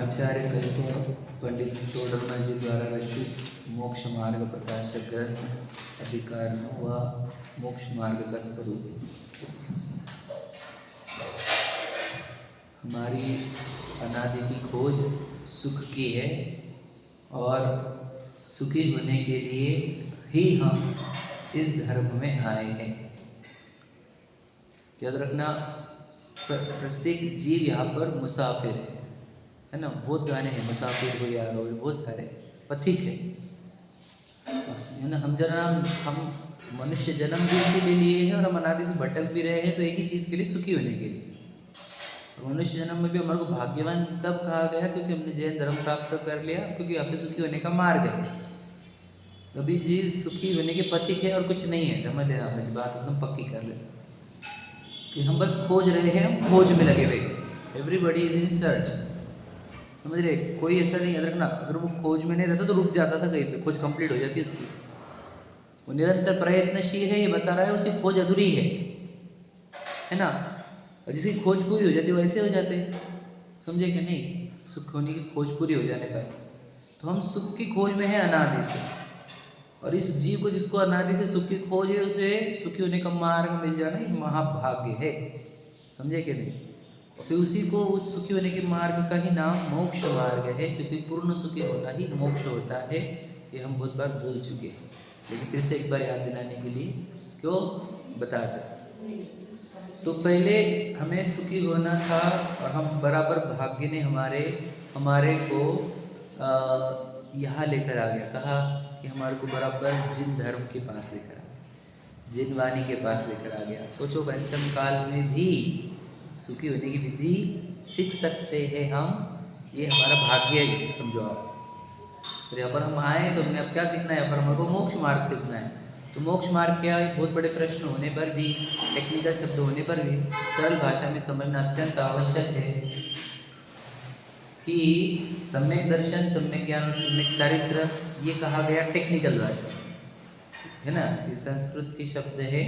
आचार्य कल्प पंडित चोडरमल जी द्वारा रचित मोक्ष मार्ग प्रकाशक ग्रंथ अधिकार व मोक्ष मार्ग का स्वरूप। हमारी अनादि की खोज सुख की है और सुखी होने के लिए ही हम इस धर्म में आए हैं। याद रखना, प्रत्येक जीव यहाँ पर मुसाफिर है ना। बहुत गाने हैं, मुसाफिर हो यार हो, बहुत सारे पथिक है ना। हम मनुष्य जन्म भी इसीलिए लिए हैं और हम अनादि से भटक भी रहे हैं, तो एक ही चीज़ के लिए, सुखी होने के लिए। मनुष्य जन्म में भी हमारे को भाग्यवान तब कहा गया क्योंकि हमने जैन धर्म प्राप्त कर लिया, क्योंकि यहाँ पे सुखी होने का मार्ग है। सभी जीव सुखी होने के पथिक है और कुछ नहीं है। समझ लेना, मेरी बात एकदम पक्की कर लेना कि हम बस खोज रहे हैं, हम खोज में लगे हुए। एवरीबडी इज इन सर्च, समझ रहे। कोई ऐसा नहीं, याद रखना, अगर वो खोज में नहीं रहता तो रुक जाता था कहीं पे, खोज कंप्लीट हो जाती उसकी। वो निरंतर प्रयत्नशील है, ये बता रहा है उसकी खोज अधूरी है ना। और जिसकी खोज पूरी हो जाती है वैसे हो जाते हैं, समझे कि नहीं। सुख होने की खोज पूरी हो जाने पर तो हम सुख की खोज में हैं अनादि से। और इस जीव को, जिसको अनादि से सुख की खोज है, उसे सुखी होने का मार्ग मिल जाना ये महाभाग्य है, समझे कि नहीं। और फिर उसी को, उस सुखी होने के मार्ग का ही नाम मोक्ष मार्ग है, क्योंकि पूर्ण सुखी होना ही मोक्ष होता है। ये हम बहुत बार भूल चुके हैं, लेकिन फिर से एक बार याद दिलाने के लिए क्यों बता दें। तो पहले हमें सुखी होना था और हम बराबर भाग्य ने हमारे को यहाँ लेकर आ गया। कहा कि हमारे को बराबर जिन धर्म के पास लेकर आ गया, जिन वाणी के पास लेकर आ गया। सोचो, पंचम काल में भी सुखी होने की विधि सीख सकते हैं हम, ये हमारा भाग्य है, समझो आप। फिर यहाँ पर हम आए तो हमने अब क्या सीखना है, यहाँ पर हमको मोक्ष मार्ग सीखना है। तो मोक्ष मार्ग क्या है, बहुत बड़े प्रश्न होने पर भी, टेक्निकल शब्द होने पर भी सरल भाषा में समझना अत्यंत आवश्यक है कि सम्यक दर्शन, सम्यक ज्ञान और सम्यक चारित्र, ये कहा गया टेक्निकल भाषा है ना। ये संस्कृत की शब्द है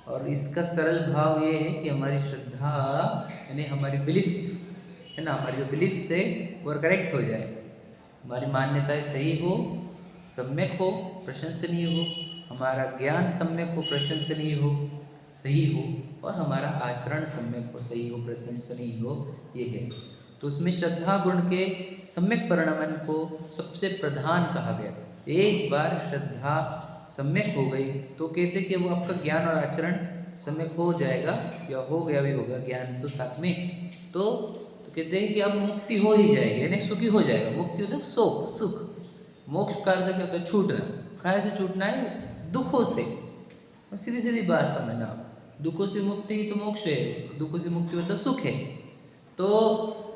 और इसका सरल भाव ये है कि हमारी श्रद्धा यानी हमारी बिलीफ है ना, हमारी जो बिलीफ है वो करेक्ट हो जाए, हमारी मान्यताएं सही हो, सम्यक हो, प्रशंसनीय हो, हमारा ज्ञान सम्यक हो, प्रशंसनीय हो, सही हो, और हमारा आचरण सम्यक हो, सही हो, प्रशंसनीय हो, ये है। तो उसमें श्रद्धा गुण के सम्यक परिणमन को सबसे प्रधान कहा गया। एक बार श्रद्धा सम्यक हो गई तो कहते कि वो आपका ज्ञान और आचरण सम्यक हो जाएगा, या हो गया भी होगा, ज्ञान तो साथ में। तो कहते हैं कि अब मुक्ति हो ही जाएगी, यानी सुखी हो जाएगा। मुक्ति मतलब सुख। मोक्ष का अर्थ क्या होता है, छूटना। कहाँ से छूटना है, दुखों से। सीधी सीधी बात समझना, दुखों से मुक्ति ही तो मोक्ष है, दुखों से मुक्ति मतलब सुख है। तो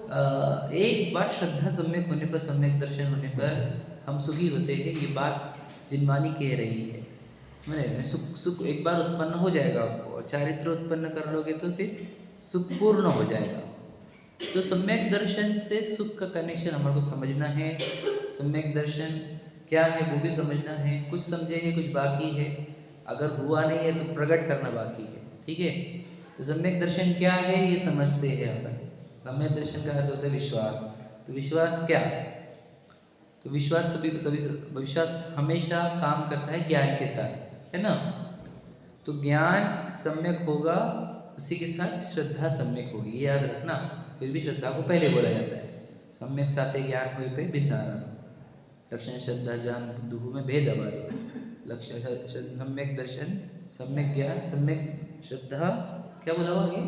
एक बार श्रद्धा सम्यक होने पर, सम्यक दर्शन होने पर हम सुखी होते हैं, ये बात जिनवानी कह रही है। मैंने सुख एक बार उत्पन्न हो जाएगा आपको, चारित्र उत्पन्न कर लोगे तो फिर सुख पूर्ण हो जाएगा। तो सम्यक दर्शन से सुख का कनेक्शन हमारे को समझना है। सम्यक दर्शन क्या है वो भी समझना है। कुछ समझे हैं, कुछ बाकी है। अगर हुआ नहीं है तो प्रकट करना बाकी है, ठीक है। तो सम्यक दर्शन क्या है ये समझते हैं अपन। सम्यक दर्शन का अर्थ होता है विश्वास। तो विश्वास क्या, तो विश्वास विश्वास हमेशा काम करता है ज्ञान के साथ, है ना। तो ज्ञान सम्यक होगा, उसी के साथ श्रद्धा सम्यक होगी, ये याद रखना। फिर भी श्रद्धा को पहले बोला जाता है। सम्यक साथे ज्ञान हुए पे भिन्न आराधो, लक्षण श्रद्धा जान दुहु में भेद अबाधो। लक्ष्य सम्यक दर्शन, सम्यक ज्ञान, सम्यक श्रद्धा, क्या बोला हुआ ये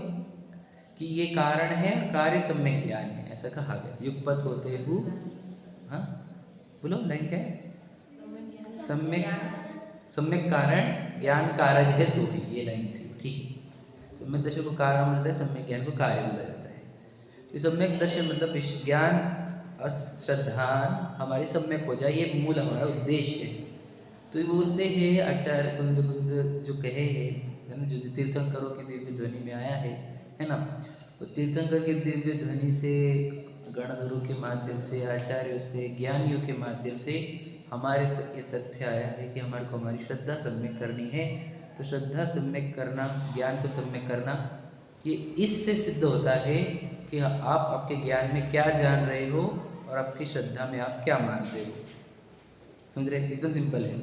कि ये कारण है, कार्य सम्यक ज्ञान है, ऐसा कहा गया। युगपत होते हु, हाँ बोलो, लाइन क्या है, सम्यक कारण ज्ञान कारज है सोही, ये लाइन थी, ठीक। सम्यक दर्शन को कारण बोलता है, सम्यक ज्ञान को कार्य बोला जाता है। तो सम्यक दर्शन मतलब ज्ञान और श्रद्धा हमारी सम्यक हो जाए, ये मूल हमारा उद्देश्य है। तो ये बोलते हैं आचार्य कुंद जो कहे है ना, जो तीर्थंकरों की दिव्य ध्वनि में आया है ना। तो तीर्थंकर की दिव्य ध्वनि से, गणगुरु के माध्यम से, आचार्यों से, ज्ञानियों के माध्यम से हमारे तक ये तथ्य आया है कि हमारे को हमारी श्रद्धा सम्यक करनी है। तो श्रद्धा सम्यक करना, ज्ञान को सम्यक करना, ये इससे सिद्ध होता है कि आप आपके ज्ञान में क्या जान रहे हो और आपकी श्रद्धा में आप क्या मानते हो। समझ रहे? एकदम सिंपल है।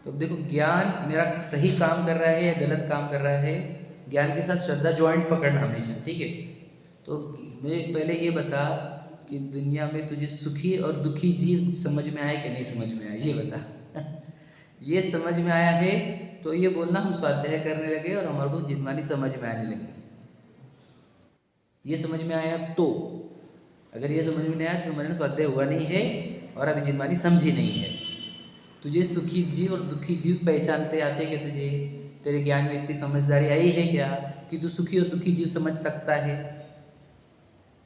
तो अब देखो, ज्ञान मेरा सही काम कर रहा है या गलत काम कर रहा है, ज्ञान के साथ श्रद्धा जॉइंट पकड़ना हमेशा, ठीक है। तो मुझे पहले ये बता कि दुनिया में तुझे सुखी और दुखी जीव समझ में आए कि नहीं समझ में आए, ये बता। ये समझ में आया है तो ये बोलना हम स्वाध्याय करने लगे और हमारे को जिनमानी समझ में आने लगी। ये समझ में आया तो, अगर ये समझ में नहीं आया तो समझना स्वाध्याय हुआ नहीं है और अभी जिनमानी समझी नहीं है। तुझे सुखी जीव और दुखी जीव पहचानते आते कि तुझे तेरे ज्ञान में इतनी समझदारी आई है क्या कि तू सुखी और दुखी जीव समझ सकता है?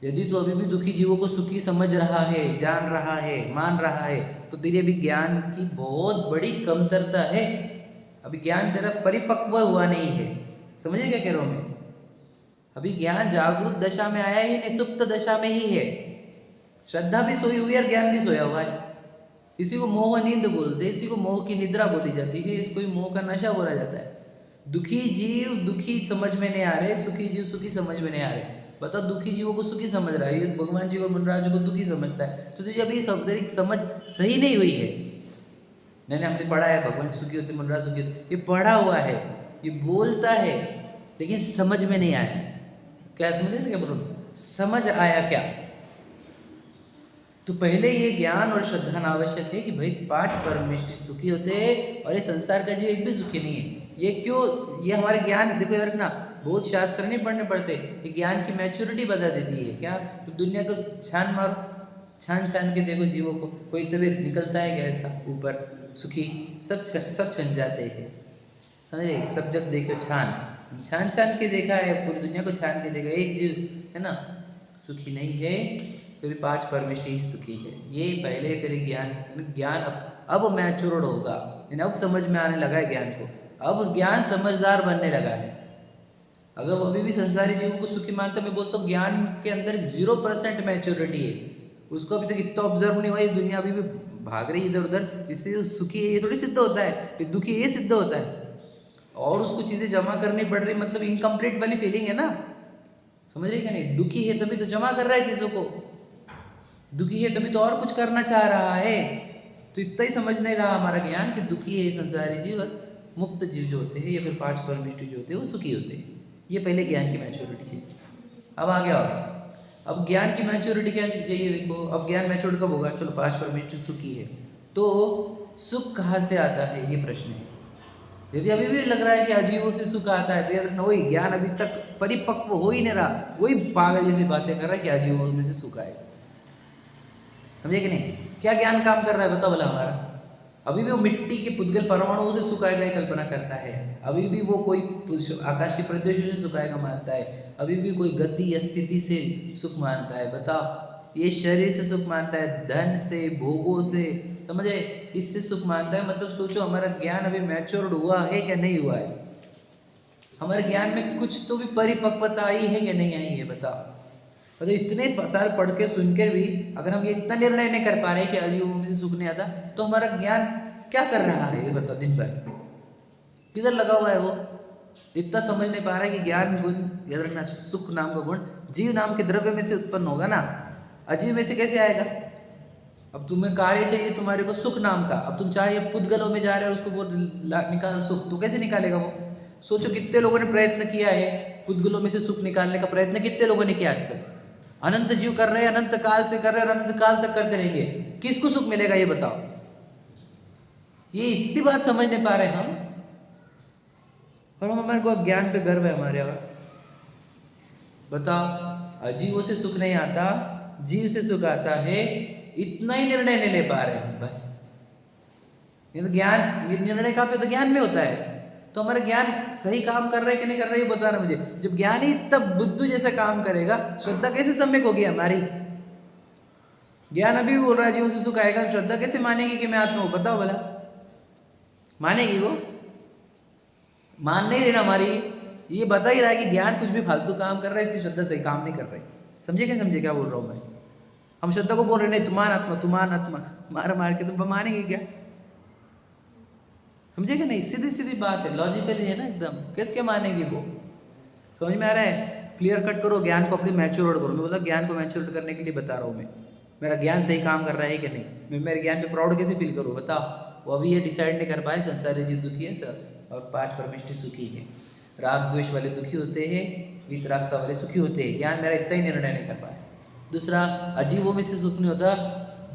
यदि तू अभी भी दुखी जीवों को सुखी समझ रहा है, जान रहा है, मान रहा है, तो तेरे अभी ज्ञान की बहुत बड़ी कमतरता है। अभी ज्ञान तेरा परिपक्व हुआ नहीं है। समझे क्या कह रहा हूँ मैं? अभी ज्ञान जागरूक दशा में आया ही नहीं, सुप्त दशा में ही है। श्रद्धा भी सोई हुई है और ज्ञान भी सोया हुआ है। इसी को मोह नींद बोलते हैं, इसी को मोह की निद्रा बोली जाती है, इसको ही मोह का नशा बोला जाता है। दुखी जीव दुखी समझ में नहीं आ रहे, सुखी जीव सुखी समझ में नहीं आ रहे। बताओ, दुखी जीवों को सुखी समझ रहा है, ये भगवान जी को मनराज जी को दुखी समझता है, तो तुझे अभी समझ सही नहीं हुई है। नहीं हमने पढ़ा है भगवान सुखी होते मनराज सुखी होते, ये पढ़ा हुआ है, ये बोलता है, लेकिन समझ में नहीं आया। क्या समझ रहे क्या बोलो? समझ आया क्या? तो पहले ये ज्ञान और श्रद्धा आवश्यक है कि भाई 5 परमेष्टि सुखी होते हैं और ये संसार का जीव एक भी सुखी नहीं है। ये क्यों? ये हमारे ज्ञान, देखो यार ना, बहुत शास्त्र नहीं पढ़ने पड़ते, ये ज्ञान की मैच्योरिटी बता देती है। क्या? तो दुनिया को छान मारो, छान के देखो जीवों को, कोई तभी निकलता है क्या ऐसा ऊपर सुखी? सब छन जाते हैं। समझे? सब जब देखो छान के देखा है, पूरी दुनिया को छान के देखा, एक जीव है ना सुखी नहीं है, फिर 5 परमेष्टि ही सुखी है। ये पहले तेरे ज्ञान अब मैच्योर्ड होगा, यानी अब समझ में आने लगा है ज्ञान को, अब उस ज्ञान समझदार बनने लगा है। अगर वो अभी भी संसारी जीवों को सुखी मानता, मैं बोलता हूँ ज्ञान के अंदर 0% मैच्योरिटी है, उसको अभी तक इतना ऑब्जर्व नहीं हुआ, ये दुनिया अभी भी भाग रही इधर उधर, इससे सुखी है ये थोड़ी सिद्ध होता है, ये दुखी ये सिद्ध होता है। और उसको चीज़ें जमा करनी पड़ रही, मतलब इनकम्प्लीट वाली फीलिंग है ना। समझ रहे क्या नहीं? दुखी है तभी तो जमा कर रहा है चीज़ों को, दुखी है तभी तो और कुछ करना चाह रहा है। तो इतना ही समझ नहीं रहा हमारा ज्ञान कि दुखी है संसारी जीव और मुक्त जीव जो होते हैं या फिर 5 परमेष्टि जो होते हैं वो सुखी होते हैं। ये पहले ज्ञान की मैच्योरिटी चाहिए। अब आ गया, अब ज्ञान की मैच्योरिटी क्या चाहिए? देखो, अब ज्ञान मैच्योर कब होगा? चलो 5 परमेष्टि सुखी है, तो सुख कहाँ से आता है, ये प्रश्न है। यदि अभी भी लग रहा है कि अजीवों से सुख आता है, तो यार वही ज्ञान अभी तक परिपक्व हो ही नहीं रहा, वही पागल जैसी बातें कर रहा है कि अजीवों में से सुख आए। समझे कि नहीं? क्या ज्ञान काम कर रहा है बताओ भला हमारा? अभी भी वो मिट्टी के पुद्गल परमाणुओं से सुख आएगा कल्पना करता है, अभी भी वो कोई आकाश के प्रदेशों से सुख आएगा मानता है, अभी भी कोई गति या स्थिति से सुख मानता है। बताओ, ये शरीर से सुख मानता है, धन से, भोगों से, समझे, इससे सुख मानता है। मतलब सोचो, हमारा ज्ञान अभी मैच्योर्ड हुआ है क्या नहीं हुआ है? हमारे ज्ञान में कुछ तो भी परिपक्वता आई है क्या नहीं आई है? बताओ। मतलब इतने साल पढ़ के सुन के भी अगर हम ये इतना निर्णय नहीं कर पा रहे कि अजीवों में से सुख नहीं आता, तो हमारा ज्ञान क्या कर रहा है ये बताओ? दिन भर किधर लगा हुआ है वो? इतना समझ नहीं पा रहा है कि ज्ञान गुण, याद रखना, सुख नाम का गुण जीव नाम के द्रव्य में से उत्पन्न होगा ना, अजीव में से कैसे आएगा? अब तुम्हें कार्य चाहिए तुम्हारे को सुख नाम का, अब तुम चाहे पुद्गलों में जा रहे हो उसको वो निकाल सुख, तो कैसे निकालेगा वो? सोचो, कितने लोगों ने प्रयत्न किया है पुद्गलों में से सुख निकालने का प्रयत्न, कितने लोगों ने किया आज तक? अनंत जीव कर रहे हैं, अनंत काल से कर रहे हैं और अनंत काल तक करते रहेंगे। किसको सुख मिलेगा ये बताओ? ये इतनी बात समझ नहीं पा रहे हम, और हम, हमारे को ज्ञान पे गर्व है हमारे। और बताओ, अजीवों से सुख नहीं आता, जीव से सुख आता है, इतना ही निर्णय नहीं ले पा रहे हम बस। ये तो ज्ञान, निर्णय कहाँ पे? तो ज्ञान में होता है। तो हमारा ज्ञान सही काम कर रहा है कि नहीं कर रहा है ये बताना मुझे। जब ज्ञान ही तब बुद्धू जैसा काम करेगा, श्रद्धा कैसे सम्यक होगी हमारी? ज्ञान अभी भी बोल रहा है जीवों से सुख आएगा, श्रद्धा कैसे मानेगी कि मैं आत्मा हूं? बताओ भला, मानेगी वो? मान नहीं रही हमारी, ये बता ही रहा है कि ज्ञान कुछ भी फालतू काम कर रहा है, इसलिए श्रद्धा सही काम नहीं कर रही। समझे क्या? समझे क्या बोल रहा हूँ मैं? हम श्रद्धा को बोल रहे नहीं, तुम्हारा आत्मा मार के तुम मानेगी क्या? समझे क्या नहीं? सीधी सीधी बात है, लॉजिकली है ना एकदम। कैसे क्या मानेगी वो? समझ में आ रहा है? क्लियर कट करो, ज्ञान को अपनी मैच्योर करो। मैं बोला ज्ञान को मैच्योर करने के लिए बता रहा हूँ मैं, मेरा ज्ञान सही काम कर रहा है कि नहीं, मैं मेरे ज्ञान पे प्राउड कैसे फील करूँ बताओ। वो अभी ये डिसाइड नहीं कर पाए संसारी जीव दुखी है सर और 5 परमेष्टि सुखी है। राग द्वेष वाले दुखी होते हैं, वीतरागता वाले सुखी होते हैं। ज्ञान मेरा इतना ही निर्णय नहीं कर पाया। दूसरा, अजीवों में से सुख नहीं होता,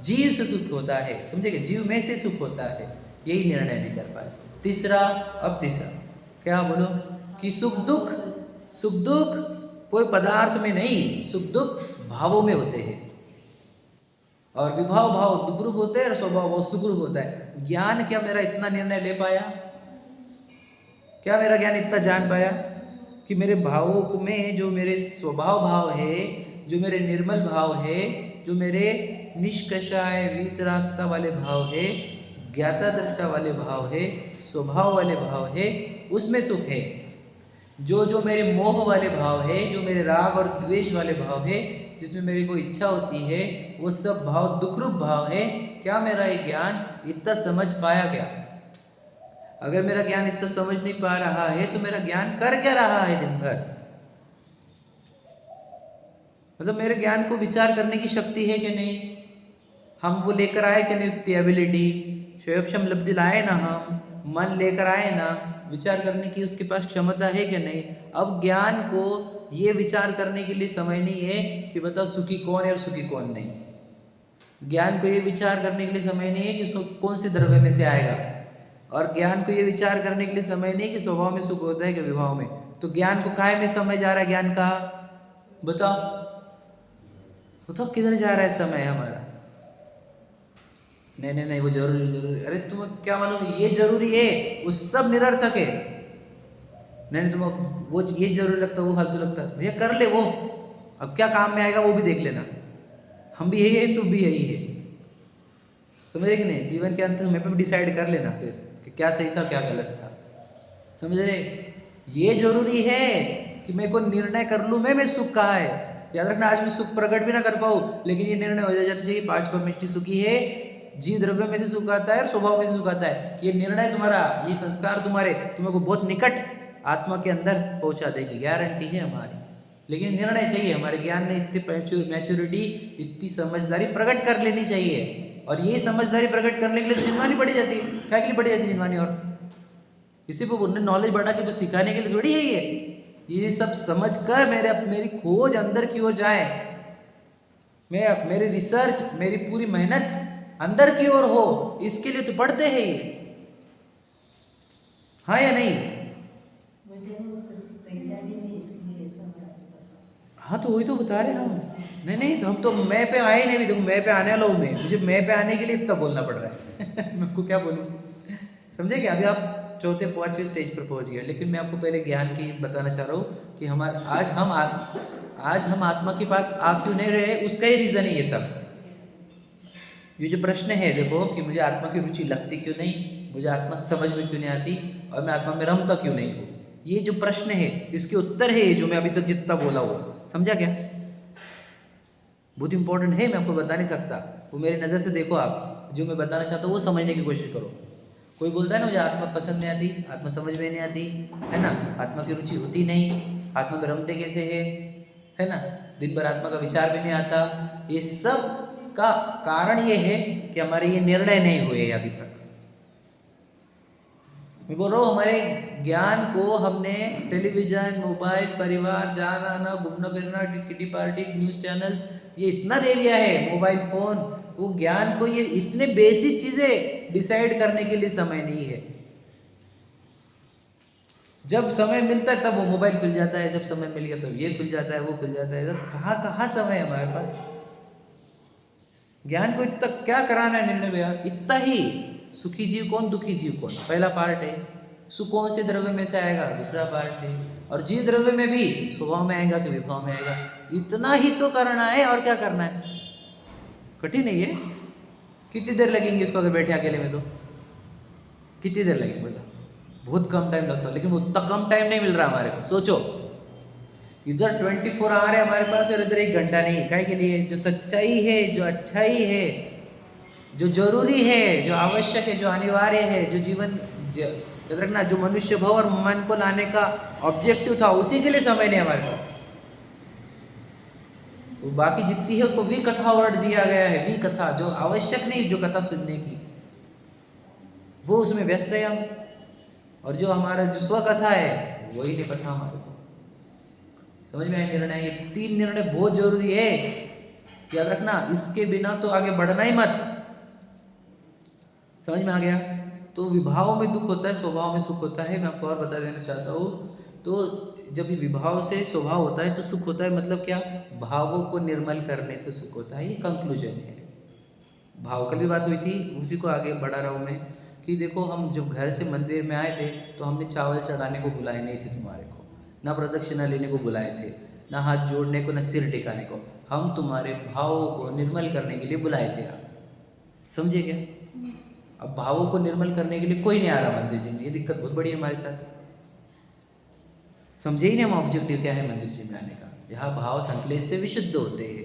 जीव से सुख होता है, समझेगा, जीव में से सुख होता है, यही निर्णय नहीं कर पाए। तीसरा, अब तीसरा क्या बोलो कि सुख दुख कोई पदार्थ में नहीं, सुख दुख भावों में होते हैं। और विभाव भाव दुखरूप होते हैं और स्वभाव भाव सुखरूप होता है। ज्ञान क्या मेरा इतना निर्णय ले पाया, क्या मेरा ज्ञान इतना जान पाया कि मेरे भावों में जो मेरे स्वभाव भाव है, जो मेरे निर्मल भाव है, जो मेरे निष्कषाय वीतरागता वाले भाव है, ज्ञाता दृष्टा वाले भाव है, स्वभाव वाले भाव है, उसमें सुख है। जो मेरे मोह वाले भाव है, जो मेरे राग और द्वेष वाले भाव है, जिसमें मेरी कोई इच्छा होती है, वो सब भाव दुखरूप भाव है। क्या मेरा ये ज्ञान इतना समझ पाया क्या? अगर मेरा ज्ञान इतना समझ नहीं पा रहा है तो मेरा ज्ञान कर क्या रहा है दिन भर? मतलब मेरे ज्ञान को विचार करने की शक्ति है कि नहीं, हम वो लेकर आए कि नहीं, उतनी एबिलिटी, शोयक्षम लब्धि लाए ना, हम मन लेकर आए ना, विचार करने की उसके पास क्षमता है कि नहीं। अब ज्ञान को ये विचार करने के लिए समय नहीं है कि बताओ सुखी कौन है और सुखी कौन नहीं। ज्ञान को ये विचार करने के लिए समय नहीं है कि सुख कौन से द्रव्य में से आएगा, और ज्ञान को ये विचार करने के लिए समय नहीं कि स्वभाव में सुख होता है कि विभाव में। तो ज्ञान को काहे में समय जा रहा है? ज्ञान का बताओ किधर जा रहा है समय हमारा? नहीं वो जरूरी। अरे तुम्हें क्या मालूम ये जरूरी है, वो सब निरर्थक है। नहीं तुम्हें वो ये जरूरी लगता, वो फालतू लगता, भैया कर ले वो, अब क्या काम में आएगा वो भी देख लेना। हम भी यही है, तुम भी यही है, समझे कि नहीं? जीवन के अंत में पे डिसाइड कर लेना फिर कि क्या सही था क्या गलत था, समझ रहे? ये जरूरी है कि मैं को निर्णय कर लूँ मैं सुख कहाँ है। याद रखना, आज मैं सुख प्रकट भी ना कर पाऊँ, लेकिन ये निर्णय हो जाना चाहिए 5 परमेष्टि सुखी है, जीव द्रव्य में से सुख आता है और स्वभाव में से सुख आता है। ये निर्णय तुम्हारा, ये संस्कार तुम्हारे तुम्हें को बहुत निकट आत्मा के अंदर पहुंचा देगी, गारंटी है हमारी। लेकिन निर्णय चाहिए, हमारे ज्ञान ने इतनी मैच्योरिटी, इतनी समझदारी प्रकट कर लेनी चाहिए। और ये समझदारी प्रकट करने के लिए तो जिनवानी बढ़ी जाती है। क्या के लिए बढ़ी जाती है जिनवानी? और इसी को उन्हें नॉलेज बढ़ा के बस सिखाने के लिए थोड़ी है ये सब समझ कर मेरी खोज अंदर की ओर जाए, मेरी रिसर्च, मेरी पूरी मेहनत अंदर की ओर हो, इसके लिए तो पढ़ते हैं ये, हाँ या नहीं? हाँ तो वही तो बता रहे हम। नहीं तो हम तो मैं पे आए नहीं, देखो मैं पे आने वाला हूँ, मुझे मैं पे आने के लिए इतना बोलना पड़ रहा है मैं आपको क्या बोलूँ, समझे क्या? अभी आप 4-5वें स्टेज पर पहुँच गए, लेकिन मैं आपको पहले ज्ञान की बताना चाह रहा हूँ कि आज हम आत्मा के पास आ क्यों नहीं रहे, उसका ही रीज़न है ये सब। ये जो प्रश्न है देखो कि मुझे आत्मा की रुचि लगती क्यों नहीं, मुझे आत्मा समझ में क्यों नहीं आती, और मैं आत्मा में रमता क्यों नहीं हूँ, ये जो प्रश्न है इसके उत्तर है जो मैं अभी तक जितना बोला वो, समझा क्या? बहुत इंपॉर्टेंट है, मैं आपको बता नहीं सकता, वो मेरी नज़र से देखो, आप जो मैं बताना चाहता हूँ वो समझने की कोशिश करो। कोई बोलता है ना मुझे आत्मा पसंद नहीं आती, आत्मा समझ में नहीं आती, है ना, आत्मा की रुचि होती नहीं, आत्मा में रमते कैसे है ना, दिन भर आत्मा का विचार भी नहीं आता। ये सब का कारण ये है कि हमारे ये निर्णय नहीं हुए अभी तक। मैं बोल रहा हूँ हमारे ज्ञान को हमने टेलीविज़न, मोबाइल, परिवार, जाना आना, घूमना फिरना, किटी पार्टी, न्यूज़ चैनल्स, ये इतना दे दिया है, मोबाइल फ़ोन, वो ज्ञान को ये इतने बेसिक चीज़ें डिसाइड करने के लिए समय नहीं है। जब समय मिलता है तब वो मोबाइल खुल जाता है, जब समय मिल गया तब ये खुल जाता है, वो खुल जाता है, तो कहाँ समय है हमारे पास? ज्ञान को इतना क्या कराना है निर्णय भैया? इतना ही। सुखी जीव कौन, दुखी जीव कौन, पहला पार्ट है। सुख कौन से द्रव्य में से आएगा, दूसरा पार्ट है। और जीव द्रव्य में भी स्वभाव में आएगा कि विभाव में आएगा, इतना ही तो करना है। और क्या करना है? कठिन नहीं है। कितनी देर लगेंगे इसको अगर बैठे अकेले में, तो कितनी देर लगेगी बोला? बहुत कम टाइम लगता है, लेकिन उतना कम टाइम नहीं मिल रहा हमारे को। सोचो, इधर 24 आवर है हमारे पास और इधर 1 घंटा नहीं है। काय के लिए? जो सच्चाई है, जो अच्छाई है, जो जरूरी है, जो आवश्यक है, जो अनिवार्य है, जो जीवन याद रखना, जो मनुष्य भाव और मन को लाने का ऑब्जेक्टिव था, उसी के लिए समय नहीं हमारे पास। वो बाकी जितनी है उसको विकथा वर्ड दिया गया है, विकथा, जो आवश्यक नहीं, जो कथा सुनने की, वो उसमें व्यस्त है हम। और जो हमारा जो स्वकथा है वही नहीं पता हमारे को। समझ में आए निर्णय? ये 3 निर्णय बहुत जरूरी है, याद रखना। इसके बिना तो आगे बढ़ना ही मत। समझ में आ गया? तो विभाव में दुख होता है, स्वभाव में सुख होता है। मैं आपको और बता देना चाहता हूँ। तो जब ये विभाव से स्वभाव होता है तो सुख होता है, मतलब क्या? भावों को निर्मल करने से सुख होता है। ये कंक्लूजन है। भाव कल भी बात हुई थी, उसी को आगे बढ़ा रहा हूँ मैं कि देखो, हम जब घर से मंदिर में आए थे तो हमने चावल चढ़ाने को बुलाए नहीं थे तुम्हारे को, ना प्रदक्षिणा लेने को बुलाए थे, ना हाथ जोड़ने को, ना सिर टिकाने को। हम तुम्हारे भावों को निर्मल करने के लिए बुलाए थे। आप समझे क्या? अब भावों को निर्मल करने के लिए कोई नहीं आ रहा मंदिर जी में, ये दिक्कत बहुत बड़ी है हमारे साथ। समझे ही नहीं हम ऑब्जेक्टिव क्या है मंदिर जी में आने का। यहाँ भाव संकलेश से विशुद्ध होते हैं,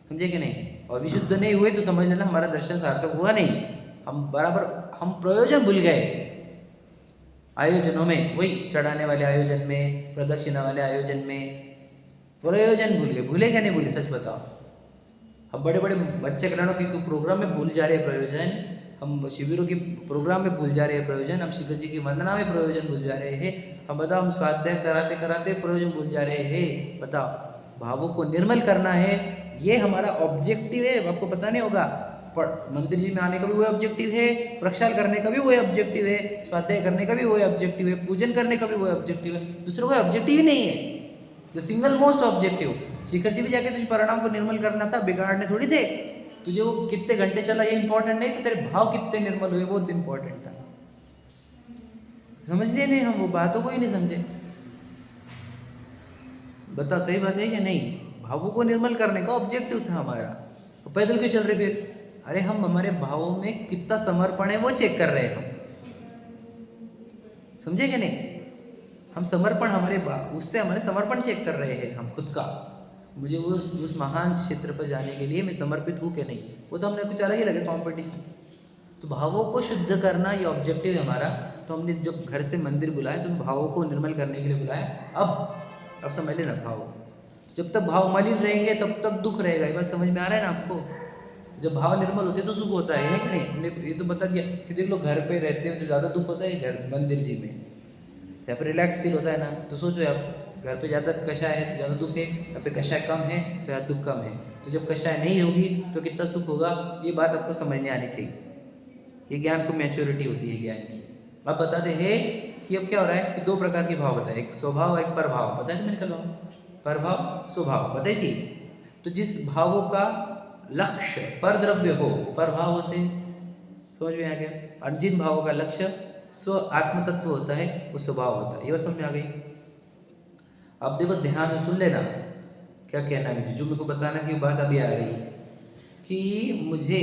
समझे कि नहीं? और विशुद्ध नहीं हुए तो समझ लेना हमारा दर्शन सार्थक हुआ नहीं। हम बराबर हम प्रयोजन भूल गए आयोजनों में, वही चढ़ाने वाले आयोजन में, प्रदक्षिणा वाले आयोजन में प्रयोजन भूल गए। भूले क्या नहीं भूले? सच बताओ। हम बड़े बड़े बच्चे कल्याणों के प्रोग्राम में भूल जा रहे हैं प्रयोजन, हम शिविरों के प्रोग्राम में भूल जा रहे हैं प्रयोजन, हम शिखर जी की वंदना में प्रयोजन भूल जा रहे हैं। हम बताओ, हम स्वाध्याय कराते कराते प्रयोजन भूल जा रहे हैं। बताओ, भावों को निर्मल करना है, ये हमारा ऑब्जेक्टिव है। आपको पता नहीं होगा, मंदिर जी में आने का भी वही ऑब्जेक्टिव है, प्रक्षाल करने का भी वही ऑब्जेक्टिव है, स्वाध्याय करने का भी वही ऑब्जेक्टिव है, पूजन करने का भी वही ऑब्जेक्टिव है। दूसरा कोई ऑब्जेक्टिव ही नहीं है। जो single most objective, Shikhar ji भी जाके तुझे परिणाम को निर्मल करना था, बिगाड़ने थोड़ी थे तुझे। वो कितने घंटे चला ये इंपॉर्टेंट नहीं था, तेरे भाव कितने निर्मल हुए वो इंपॉर्टेंट था। समझते नहीं हम, वो बातों को ही नहीं समझे। बता, सही बात है क्या नहीं? भावों को निर्मल करने का ऑब्जेक्टिव था हमारा। तो पैदल क्यों चल रहे फिर? अरे हम हमारे भावों में कितना समर्पण है वो चेक कर रहे हैं हम। समझे क्या नहीं? हम समर्पण, हमारे उससे हमारे समर्पण चेक कर रहे हैं हम खुद का। मुझे उस महान क्षेत्र पर जाने के लिए मैं समर्पित हूँ कि नहीं, वो तो हमने कुछ अलग ही लगे कॉम्पिटिशन। तो भावों को शुद्ध करना ये ऑब्जेक्टिव है हमारा। तो हमने जब घर से मंदिर बुलाया तो भावों को निर्मल करने के लिए बुलाया। अब समझ लेना, भाव जब तक भाव मलिन रहेंगे तब तक दुख रहेगा। ये बात समझ में आ रहा है ना आपको? जब भाव निर्मल होते तो सुख होता है कि नहीं? हमने ये तो बता दिया कि देख लो, घर पे रहते हो तो ज़्यादा दुख होता है, घर मंदिर जी में यहाँ पे रिलैक्स फील होता है ना। तो सोचो आप, घर पे ज़्यादा कषाय है तो ज़्यादा दुख है, यहाँ पे कषाय कम है तो यहाँ दुख कम है। तो जब कषाय नहीं होगी तो कितना सुख होगा, ये बात आपको समझने आनी चाहिए। ये ज्ञान को मैच्योरिटी होती है ज्ञान की। अब बताते हैं कि अब क्या हो रहा है कि 2 प्रकार के भाव बताए, एक स्वभाव एक प्रभाव। बताए थे मैंने कल, प्रभाव स्वभाव बताई थी। तो जिस भावों का लक्ष्य पर द्रव्य हो प्रभाव होते हैं, समझ में आ गया? और जिन भावों का लक्ष्य स्व आत्म तत्व होता है वो स्वभाव होता है। ये बात समझ में आ गई? अब देखो, ध्यान से सुन लेना क्या कहना है मुझे, जो मेरे को बताना थी वो बात अभी आ रही है कि मुझे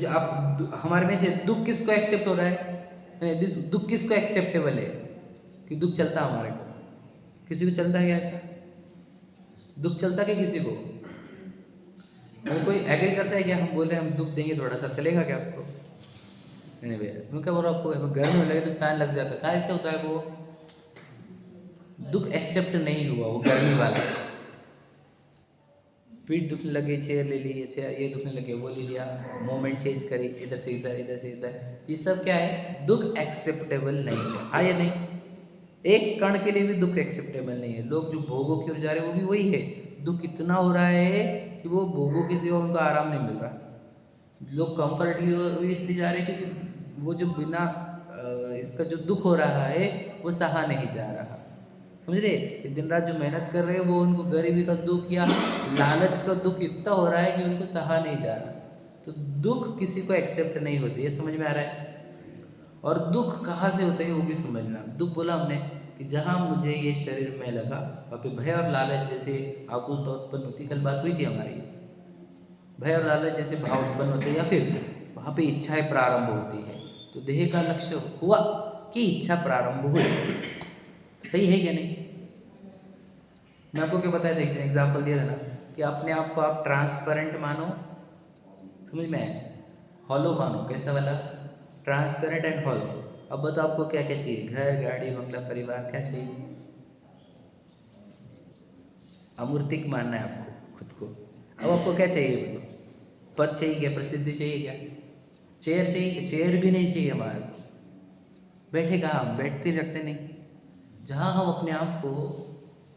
आप हमारे में से दुख किसको एक्सेप्ट हो रहा है? दुख किसको एक्सेप्टेबल है कि दुख चलता है हमारे को? किसी को चलता है क्या ऐसा? दुख चलता क्या किसी को? अगर कोई एग्री करता है क्या? हम बोल रहे हैं हम दुख देंगे थोड़ा सा, चलेगा क्या आपको? नहीं भैया, मैं क्या बोल रहा हूँ आपको, गर्मी में लगे तो फैन लग जाता है। क्या ऐसे होता है? वो दुख एक्सेप्ट नहीं हुआ, वो गर्मी वाला। पीठ दुखने लगी, चेयर ले ली, चेयर ये दुखने लगे, वो ले लिया, मोमेंट चेंज करी, इधर से इधर, इधर से इधर, ये सब क्या है? दुख एक्सेप्टेबल नहीं है। हाँ या नहीं? एक कण के लिए भी दुख एक्सेप्टेबल नहीं है। लोग जो भोगों की ओर जा रहे हैं वो भी वही है। दुख इतना हो रहा है कि वो भोगों के सिवा उनको आराम नहीं मिल रहा। लोग कंफर्ट की ओर भी इसलिए जा रहे हैं क्योंकि वो जो बिना इसका जो दुख हो रहा है वो सहा नहीं जा रहा। समझ रहे? दिन रात जो मेहनत कर रहे हैं वो उनको गरीबी का दुख या लालच का दुख इतना हो रहा है कि उनको सहा नहीं जा रहा। तो दुख किसी को एक्सेप्ट नहीं होते, ये समझ में आ रहा है? और दुख कहाँ से होते हैं वो भी समझना। दुख बोला हमने कि जहाँ मुझे ये शरीर में लगा वहाँ पे भय और लालच जैसे आकुलता उत्पन्न होती। कल बात हुई थी हमारी, भय और लालच जैसे भाव उत्पन्न होते हैं, या फिर वहाँ पे इच्छाएं प्रारंभ होती है। तो देह का लक्ष्य हुआ कि इच्छा प्रारंभ हुई। सही है क्या नहीं? मैं आपको क्या बताया था, एक दिन एग्जाम्पल दिया था ना कि अपने आप को आप ट्रांसपेरेंट मानो, समझ में आया? हॉलो मानो। कैसा वाला? Transparent and hollow. अब बताओ आपको क्या क्या चाहिए? घर, गाड़ी, बंगला, परिवार, क्या चाहिए? अमूर्तिक मानना है आपको खुद को। अब आपको क्या चाहिए? पद चाहिए क्या? प्रसिद्धि चाहिए क्या? चेयर चाहिए क्या? चेयर भी नहीं चाहिए हमारे को। बैठे कहाँ? हम बैठते रखते नहीं। जहाँ हम अपने आप को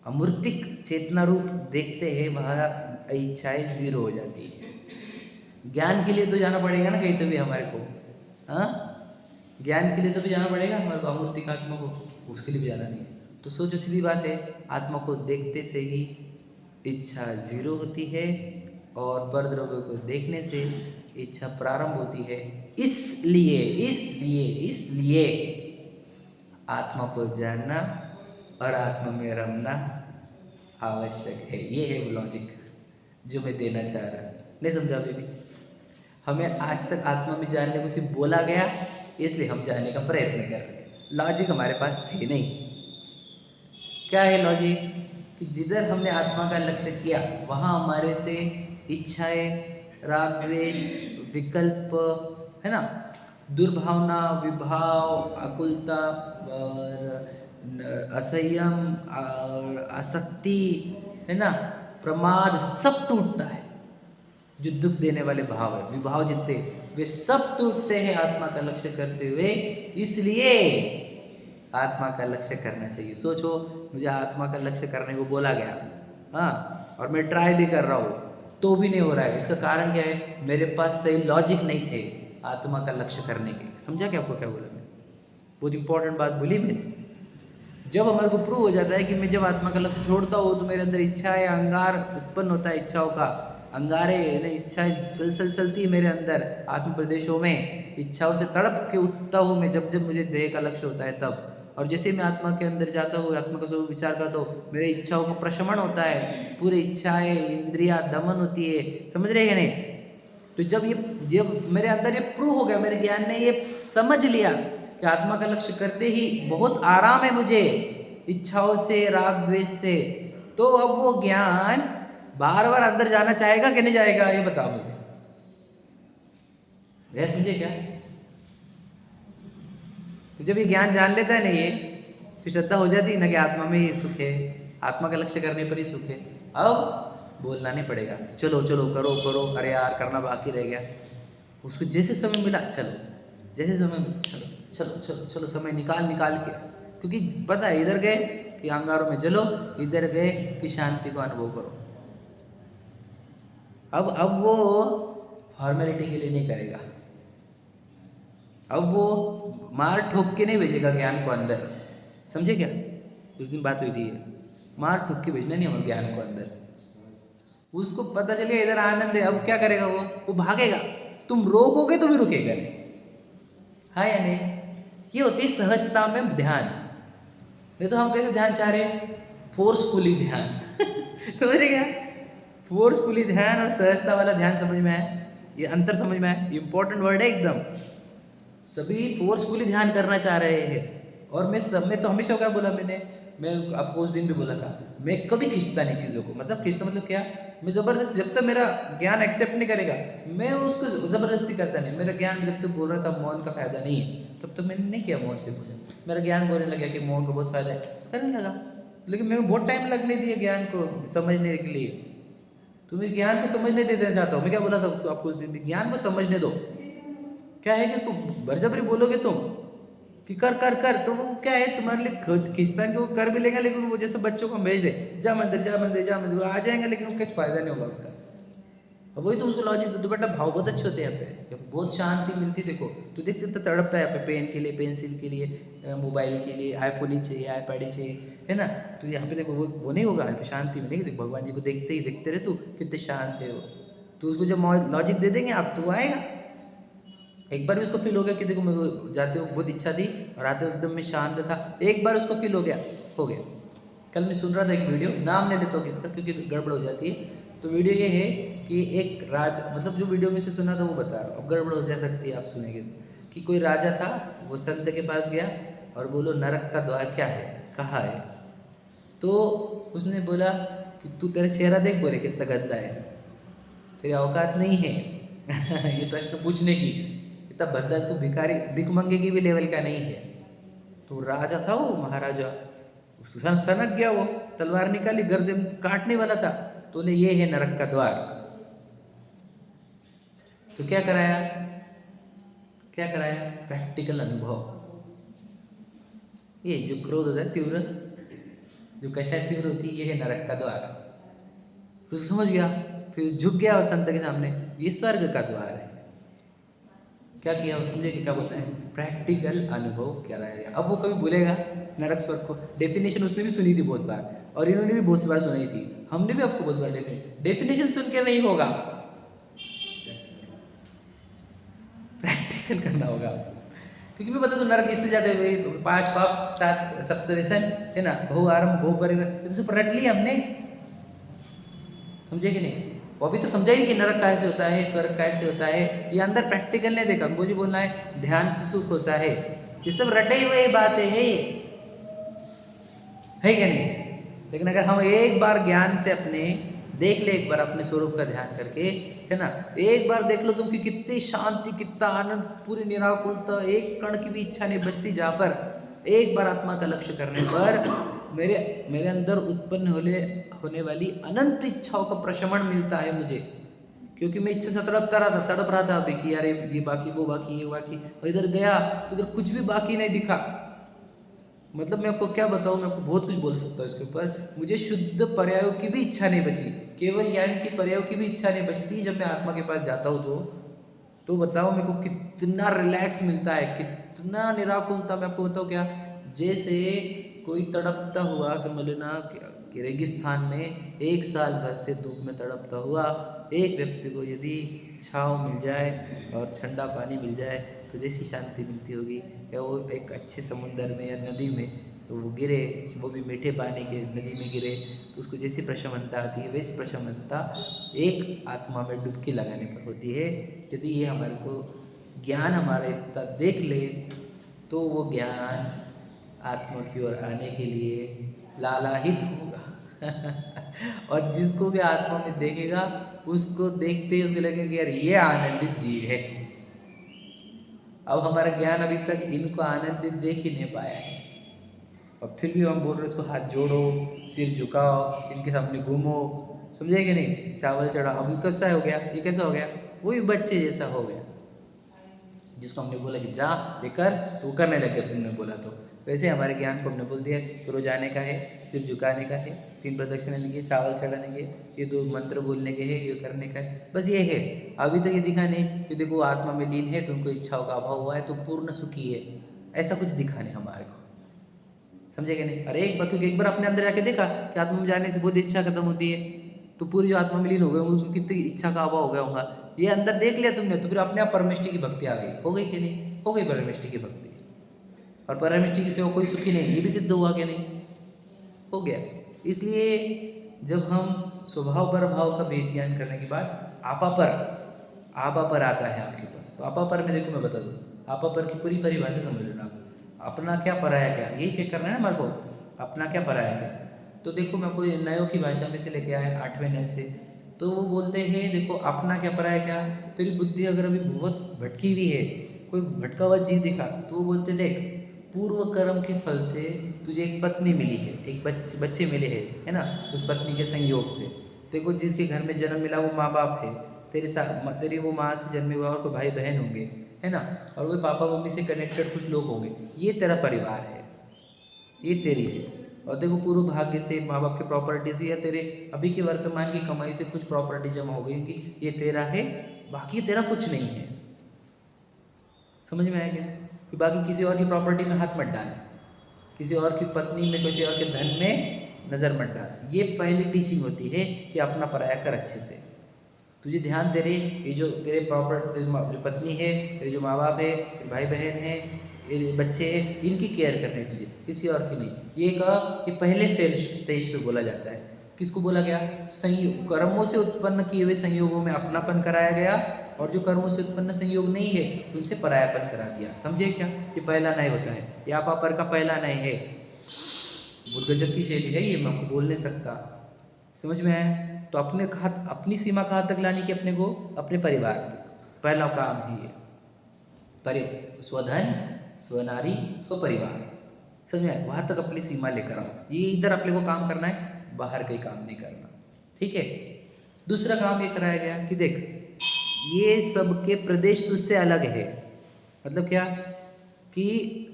अमूर्तिक चेतना रूप देखते हैं वहाँ इच्छाएं जीरो हो जाती है। ज्ञान के लिए तो जाना पड़ेगा ना कहीं तो भी हमारे को। हाँ, ज्ञान के लिए तो भी जाना पड़ेगा हमारे को, अमूर्तिक आत्मा को, उसके लिए भी जाना नहीं है। तो सोचो, सीधी बात है, आत्मा को देखते से ही इच्छा जीरो होती है और परद्रव्य को देखने से इच्छा प्रारंभ होती है। इसलिए इसलिए इसलिए आत्मा को जानना और आत्मा में रमना आवश्यक है। ये है वो लॉजिक जो मैं देना चाह रहा था। नहीं समझा बेबी? हमें आज तक आत्मा में जानने को सिर्फ बोला गया, इसलिए हम जानने का प्रयत्न कर रहे हैं। लॉजिक हमारे पास थे नहीं। क्या है लॉजिक? कि जिधर हमने आत्मा का लक्ष्य किया वहाँ हमारे से इच्छाएं, राग द्वेष, विकल्प, है ना, दुर्भावना, विभाव, आकुलता और असंयम और आसक्ति, है ना, प्रमाद, सब टूटता है। जो दुख देने वाले भाव है, विभाव जितने, वे सब टूटते हैं आत्मा का लक्ष्य करते हुए। इसलिए आत्मा का लक्ष्य करना चाहिए। सोचो, मुझे आत्मा का लक्ष्य करने को बोला गया, हाँ, और मैं ट्राई भी कर रहा हूँ तो भी नहीं हो रहा है। इसका कारण क्या है? मेरे पास सही लॉजिक नहीं थे आत्मा का लक्ष्य करने के लिए। समझा क्या आपको क्या बोला मैं? बहुत इंपॉर्टेंट बात बोली मैंने। जब हमारे को प्रूव हो जाता है कि मैं जब आत्मा का लक्ष्य छोड़ता हूँ तो मेरे अंदर इच्छा है, अंगार उत्पन्न होता है, इच्छाओं का अंगारे, इच्छाएं चलती है मेरे अंदर आत्म प्रदेशों में, इच्छाओं से तड़प के उठता हूँ मैं जब जब मुझे देह का लक्ष्य होता है तब। और जैसे मैं आत्मा के अंदर जाता हूँ, आत्मा का स्वरूप विचार करता हूँ, मेरे इच्छाओं का प्रशमन होता है, पूरी इच्छाएं, इंद्रिया दमन होती है। समझ रहे हैं नहीं? तो जब मेरे अंदर ये प्रूव हो गया, मेरे ज्ञान ने ये समझ लिया कि आत्मा का लक्ष्य करते ही बहुत आराम है मुझे इच्छाओं से, राग द्वेष से, तो अब वो ज्ञान बार बार अंदर जाना चाहेगा कि नहीं जाएगा? ये बताओ मुझे। यह समझे क्या? तो जब ये ज्ञान जान लेता है ना ये, फिर श्रद्धा हो जाती है ना कि आत्मा में ही सुख है, आत्मा का लक्ष्य करने पर ही सुख है। अब बोलना नहीं पड़ेगा, चलो चलो करो करो, अरे यार करना बाकी रह गया। उसको जैसे समय मिला चलो, जैसे समय मिला चलो चलो चलो चलो, समय निकाल के, क्योंकि पता है इधर गए कि अंगारों में जलो, इधर गए कि शांति को अनुभव करो। अब वो फॉर्मेलिटी के लिए नहीं करेगा, अब वो मार ठोक के नहीं भेजेगा ज्ञान को अंदर। समझे क्या? उस दिन बात हुई थी ये, मार ठोक के भेजना नहीं हमारे ज्ञान को अंदर। उसको पता चले इधर आनंद है, अब क्या करेगा वो भागेगा। तुम रोकोगे तो भी रुकेगा नहीं, हाँ या नहीं? ये होती है सहजता में ध्यान। नहीं तो हम कैसे ध्यान चाह रहे हैं? फोर्सफुली ध्यान समझ रहे क्या? फोर्सफुली ध्यान और सहजता वाला ध्यान समझ में आया? ये अंतर समझ में आया? इंपॉर्टेंट वर्ड है एकदम। सभी फोर्सफुली ध्यान करना चाह रहे हैं, और मैं तो हमेशा क्या बोला मैं आपको उस दिन भी बोला था, मैं कभी खींचता नहीं चीज़ों को। मतलब खींचता मतलब क्या? मैं ज़बरदस्त, जब तक मेरा ज्ञान एक्सेप्ट नहीं करेगा मैं उसको ज़बरदस्ती करता नहीं। मेरा ज्ञान जब तक बोल रहा था मौन का फ़ायदा नहीं है, तब तक मैंने नहीं किया मौन से पूजन। मेरा ज्ञान बोलने लगा कि मौन का बहुत फ़ायदा है, करने लगा। लेकिन मैंने बहुत टाइम लगने दिया ज्ञान को समझने के लिए। तुम्हें ज्ञान को समझने देना चाहता हूँ मैं। क्या बोला था आपको उस दिन भी? ज्ञान को समझने दो। क्या है कि उसको बरजबरी बोलोगे तुम कि कर कर कर, तो वो क्या है तुम्हारे लिए खींचता है कि वो कर भी लेगा, लेकिन वो जैसे बच्चों को भेज रहे जा मंदिर जा मंदिर जा मंदिर, आ जाएंगे लेकिन उनका कुछ फायदा नहीं होगा उसका। अब वही तो उसको लॉजिक दो बेटा। भाव बहुत अच्छे होते हैं यहाँ पे, बहुत शांति मिलती है। देखो तो देखते तो तड़पता है यहाँ पे, पेन के लिए, पेंसिल के लिए, मोबाइल के लिए, आईफोन ही चाहिए, आईपैड ही चाहिए, है ना। तो यहाँ पे देखो वो नहीं होगा, यहाँ पे शांति मिलेगी। देखो भगवान जी को देखते ही देखते रहे तू कितने शांत है वो। तो उसको जब लॉजिक दे देंगे आप तो वो आएगा। एक बार भी उसको फील हो गया कि देखो मेरे को जाते हो बहुत इच्छा थी और आते हो एकदम मैं शांत था, एक बार उसको फील हो गया, हो गया। कल मैं सुन रहा था एक वीडियो, नाम नहीं लेता हूँ किसका क्योंकि तो गड़बड़ हो जाती है। तो वीडियो ये है कि एक राजा, मतलब जो वीडियो में से सुना था वो बता रहा हूँ, अब गड़बड़ हो जा सकती है आप सुनेंगे तो। कि कोई राजा था, वो संत के पास गया और बोलो नरक का द्वार क्या है, कहाँ है। तो उसने बोला कि तू तेरा चेहरा देख, बोले कितना गंदा है, तेरी औकात नहीं है ये प्रश्न पूछने की, इतना बंदा तू भिखारी भिख मंगे की भी लेवल का नहीं है। तो राजा था वो महाराजा, सनक गया, वो तलवार निकाली, गर्दन काटने वाला था, तो बोले ये है नरक का द्वार। तो क्या कराया, क्या कराया? प्रैक्टिकल अनुभव। ये जो क्रोध होता है तीव्र, जो कषाय तीव्र होती है, ये है नरक का द्वार। फिर समझ गया, फिर झुक गया और संत के सामने, ये स्वर्ग का द्वार है। क्या किया वो, समझे कि क्या बोलना है? प्रैक्टिकल अनुभव कराया। अब वो कभी भूलेगा नरक स्वर्ग को? डेफिनेशन उसने भी सुनी थी बहुत बार, और इन्होंने भी बहुत बार सुनाई थी, हमने भी आपको बहुत बार डेफिनेशन सुन के नहीं होगा, प्रैक्टिकल करना होगा। क्योंकि मैं बता दूं, नरक इससे जाते हुए 5 पाप 7 सप्त व्यसन है ना, बहु आरंभ बहु परिग्रह, ये तो रट लिया हमने, समझे कि नहीं? वो अभी तो समझा ही कि नरक कैसे होता है, स्वर्ग कैसे होता है, ये अंदर प्रैक्टिकल नहीं देखा। मुझे बोलना है ध्यान से सुख होता है, ये सब रटे हुए बातें है क्या नहीं? लेकिन अगर हम एक बार ज्ञान से अपने देख ले, एक बार अपने स्वरूप का ध्यान करके, है ना, एक बार देख लो तुम कि कितनी शांति, कितना आनंद, पूरी निराकुलता, एक कण की भी इच्छा नहीं बचती, जहाँ पर एक बार आत्मा का लक्ष्य करने पर मेरे अंदर उत्पन्न होने वाली अनंत इच्छाओं का प्रशमन मिलता है मुझे। क्योंकि मैं इच्छा से तड़प रहा था अभी कि यार ये बाकी, वो बाकी, ये बाकी, और इधर गया तो इधर कुछ भी बाकी नहीं दिखा। मतलब मैं आपको क्या बताऊँ, मैं आपको बहुत कुछ बोल सकता हूँ इसके ऊपर। मुझे शुद्ध पर्यायों की भी इच्छा नहीं बची, केवल ज्ञान की पर्यायों की भी इच्छा नहीं बचती। जब मैं आत्मा के पास जाता हूँ तो बताओ मेरे को कितना रिलैक्स मिलता है, कितना निराकुलता। मैं आपको बताऊँ क्या, जैसे कोई तड़पता हुआ, समझ लो ना कि रेगिस्तान में 1 साल भर से धूप में तड़पता हुआ एक व्यक्ति को यदि छाँव मिल जाए और ठंडा पानी मिल जाए तो जैसी शांति मिलती होगी, या वो एक अच्छे समुंदर में या नदी में तो वो गिरे, वो भी मीठे पानी के नदी में गिरे, तो उसको जैसी प्रशमनता आती है, वैसी प्रशमनता एक आत्मा में डुबकी लगाने पर होती है। यदि ये हमारे को ज्ञान हमारा इतना देख ले तो वो ज्ञान आत्मा की ओर आने के लिए लालायित होगा और जिसको भी आत्मा में देखेगा उसको देखते ही उसको लगेगा कि यार ये आनंदित जीव है। अब हमारा ज्ञान अभी तक इनको आनंदित देख ही नहीं पाया है, और फिर भी हम बोल रहे इसको हाथ जोड़ो, सिर झुकाओ, इनके सामने घूमो, समझे कि नहीं? चावल चढ़ा, अभी कैसा हो गया, ये कैसा हो गया? वही बच्चे जैसा हो गया, जिसको हमने बोला कि जा लेकर, तो वो करने लगे तुमने बोला तो। वैसे हमारे ज्ञान को हमने बोल दिया कि रोजाने का है, सिर झुकाने का है, 3 प्रदक्षिणा लेंगे, चावल चढ़ाने के, ये 2 मंत्र बोलने के हैं, ये करने का है, बस ये है। अभी तक ये दिखा नहीं कि देखो आत्मा में लीन है तो उनको इच्छाओं का अभाव हुआ है तो पूर्ण सुखी है, ऐसा कुछ दिखा नहीं हमारे को, समझे कि नहीं? अरे एक बार, क्योंकि एक बार अपने अंदर जाके देखा कि आत्मा में जाने से बहुत इच्छा खत्म होती है, तो पूरी जो आत्मा में लीन हो गए उसको कितनी इच्छा का अभाव हो गया होगा, ये अंदर देख लिया तुमने, तो फिर अपने आप परमेष्टि की भक्ति आ गई, हो गई कि नहीं? हो गई परमेष्टि की भक्ति। और परमेष्टि की सेवा कोई सुखी नहीं, ये भी सिद्ध हुआ कि नहीं? हो गया। इसलिए जब हम स्वभाव पर भाव का भेद ज्ञान करने के बाद आपा पर आता है आपके पास, तो आपा पर में देखो मैं बता दूँ, आपा पर की पूरी परिभाषा समझ लेना आप। अपना क्या पराया क्या, यही चेक करना है ना हमारे को, अपना क्या पराया क्या। तो देखो मैं कोई नयों की भाषा में से लेके आया 8वें नए से, तो वो बोलते हैं देखो अपना क्या पराया क्या, तेरी बुद्धि अगर अभी बहुत भटकी हुई है, कोई भटका हुआ जीव दिखा, तो वो बोलते देख पूर्व कर्म के फल से तुझे एक पत्नी मिली है, एक बच्चे मिले हैं, है ना, उस पत्नी के संयोग से। देखो जिसके घर में जन्म मिला वो माँ बाप है, तेरी वो माँ से जन्मे हुआ और कोई भाई बहन होंगे, है ना, और वो पापा मम्मी से कनेक्टेड कुछ लोग होंगे, ये तेरा परिवार है, ये तेरी है। और देखो पूर्व भाग्य से, माँ बाप के प्रॉपर्टी से, या तेरे अभी के वर्तमान की कमाई से कुछ प्रॉपर्टी जमा हो गई कि ये तेरा है, बाकी तेरा कुछ नहीं है। समझ में आया क्या? कि बाकी किसी और की प्रॉपर्टी में हाथ मत डाल, किसी और की पत्नी में, किसी और के धन में नज़र मत डाल। ये पहली टीचिंग होती है कि अपना पराया कर अच्छे से। तुझे ध्यान तेरे ये जो तेरे प्रॉपर्टी, जो पत्नी है, तेरे जो माँ बाप है, तेरे भाई बहन है, ये बच्चे हैं, इनकी केयर करनी है तुझे, किसी और की नहीं। ये पहले स्टेज पे बोला जाता है। किसको बोला गया? संयोग, कर्मों से उत्पन्न किए हुए संयोगों में अपनापन कराया गया, और जो कर्मों से उत्पन्न संयोग नहीं है उनसे परायापन करा दिया। समझे क्या? ये पहला न्याय होता है, ये आपा पर का पहला न्याय है। बुद्धगजब की शैली है ये, मैं आपको बोल नहीं सकता। समझ में आया? तो अपनी सीमा कहाँ तक लानी की अपने को? अपने परिवार तक। पहला काम है ये, स्वधन, स्वनारी, स्वपरिवार। समझ में आया? वहाँ तक अपनी सीमा लेकर आओ। ये इधर अपने को काम करना है, बाहर कहीं काम नहीं करना, ठीक है। दूसरा काम ये कराया गया कि देख ये सबके प्रदेश तुझसे अलग है। मतलब क्या कि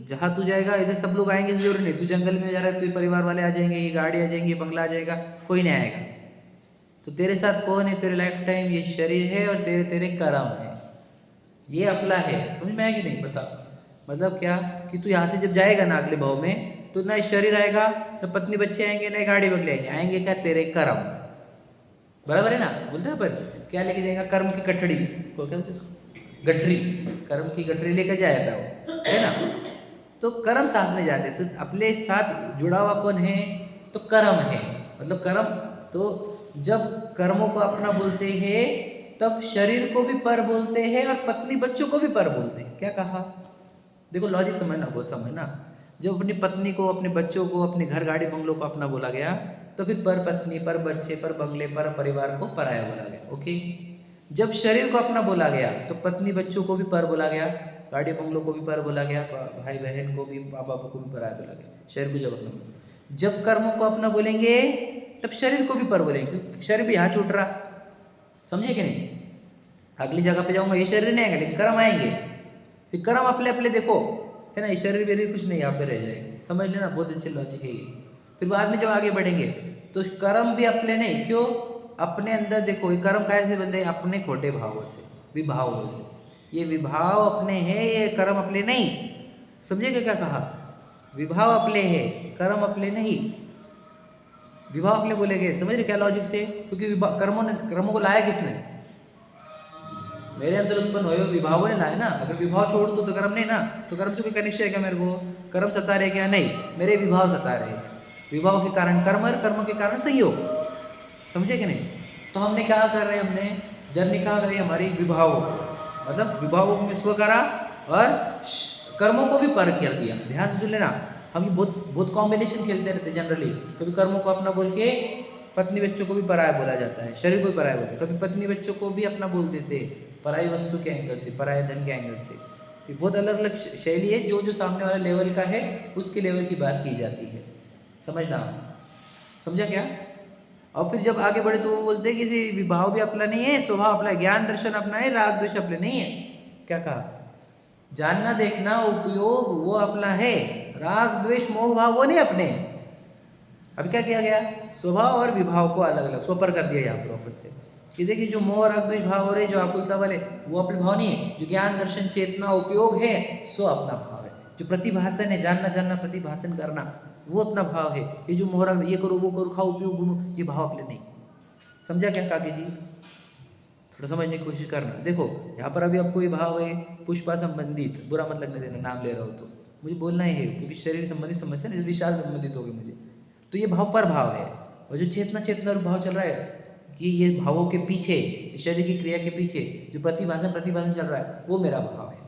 जहाँ तू जाएगा इधर सब लोग आएंगे, जरूरी नहीं। तू जंगल में जा रहा है, तो परिवार वाले आ जाएंगे, ये गाड़ी आ जाएंगी, बंगला आ जाएगा, कोई नहीं आएगा। तो तेरे साथ कौन है? तेरे लाइफ टाइम ये शरीर है और तेरे तेरे कर्म है, ये अपना है। समझ में आया कि नहीं? बता मतलब क्या कि तू यहाँ से जब जाएगा ना अगले भाव में, तो ना शरीर आएगा, ना पत्नी बच्चे आएंगे, ना गाड़ी बंगले आएंगे। आएंगे क्या? तेरे कर्म। बराबर है ना? बोलते हैं पर क्या लेके जाएगा? कर्म की गठड़ी को क्या बोलते हैं? गठरी, कर्म की गठरी लेकर जाएगा वो, है ना? तो कर्म साथ में जाते, तो अपने साथ जुड़ा हुआ कौन है? तो कर्म है। मतलब कर्म, तो जब कर्मों को अपना बोलते हैं तब शरीर को भी पर बोलते हैं और पत्नी बच्चों को भी पर बोलते हैं। क्या कहा? देखो लॉजिक समझना, बहुत समझना। जब अपनी पत्नी को, अपने बच्चों को, अपने घर गाड़ी बंगलों को अपना बोला गया, तो फिर पर पत्नी, पर बच्चे, पर बंगले, पर परिवार को पराया बोला गया। ओके। जब शरीर को अपना बोला गया तो पत्नी बच्चों को भी पर बोला गया, गाड़ी बंगलों को भी पर बोला गया, भाई बहन को भी, माँ बाप को भी पराया बोला गया। शरीर को जब अपना, जब कर्मों को अपना बोलेंगे तब शरीर को भी पर बोलेंगे, क्योंकि शरीर भी यहाँ छूट रहा। समझे कि नहीं? अगली जगह पे जाऊंगा, ये शरीर नहीं आएंगे लेकिन कर्म आएंगे। फिर कर्म अपने अपने देखो, है ना? ये शरीर वेरीर कुछ नहीं, यहाँ पे रह जाएगा। समझ लेना, बहुत अच्छी लॉजिक है ये। फिर बाद में जब आगे बढ़ेंगे तो कर्म भी अपने नहीं, क्यों? अपने अंदर देखो ये कर्म कैसे बनते हैं? अपने खोटे भावों से, विभावों से। ये विभाव अपने हैं, ये कर्म अपने नहीं। समझेगा क्या कहा? विभाव अपने है, कर्म अपने नहीं। विभाव अपने बोले गए, समझ रहे क्या लॉजिक से? क्योंकि कर्मों को लाया किसने? मेरे अंदर उत्पन्न हुए विभावों ने लाए ना। अगर विभाव छोड़ दूँ तो कर्म नहीं ना, तो कर्म से कोई कनेक्शन है क्या मेरे को? कर्म सता रहे क्या? नहीं, मेरे विभाव सता रहे। विभाव के कारण कर्म और कर्म के कारण संयोग। समझे कि नहीं? तो हमने क्या कर रहे हैं? हमने जर्नी कहाँ करी? हमारी विभावों, मतलब विभावों को मिसव करा और कर्मों को भी पर कर दिया। ध्यान से सुन लेना, हम ये बहुत बहुत कॉम्बिनेशन खेलते रहते जनरली। कभी कर्मों को अपना बोल के पत्नी बच्चों को भी पराया बोला जाता है, शरीर को भी पराया बोलते हैं। कभी पत्नी बच्चों को भी अपना बोल देते, पराई वस्तु के एंगल से, पराय धन के एंगल से। ये बहुत अलग अलग शैली है, जो जो सामने वाला लेवल का है उसके लेवल की बात की जाती है। समझना, समझा क्या? और फिर जब आगे बढ़े तो वो बोलते हैं कि विभाव भी अपना नहीं है, स्वभाव अपना है, ज्ञान दर्शन अपना है, राग द्वेष अपने नहीं है। क्या कहा? जानना, देखना, उपयोग वो अपना है, राग द्वेष मोह भाव वो नहीं अपने। अभी क्या किया गया? स्वभाव और विभाव को अलग अलग स्वपर कर दिया यहाँ पर वापस से। कि देखिए जो मोह राग द्वेष भाव हो रहे, जो आकुलता वाले, वो अपने भाव नहीं है। जो ज्ञान दर्शन चेतना उपयोग है सो अपना भाव है। जो प्रतिभाषण है, जानना जानना प्रतिभाषण करना, वो अपना भाव है। ये जो मोह राग, ये करो वो करो, खाओ पियो घूमो, ये भाव अपने नहीं। समझा क्या काकी जी? थोड़ा समझने की कोशिश करना। देखो यहाँ पर अभी आपको ये भाव है पुष्पा संबंधित, बुरा मत लगने देना, नाम ले रहा हो तो मुझे बोलना ही है, क्योंकि शरीर संबंधित समझते हैं, दिशा संबंधित होगी मुझे। तो ये भाव पर भाव है, और जो चेतना चेतना भाव चल रहा है कि ये भावों के पीछे, शरीर की क्रिया के पीछे जो प्रतिभाषण चल रहा है, वो मेरा भाव है।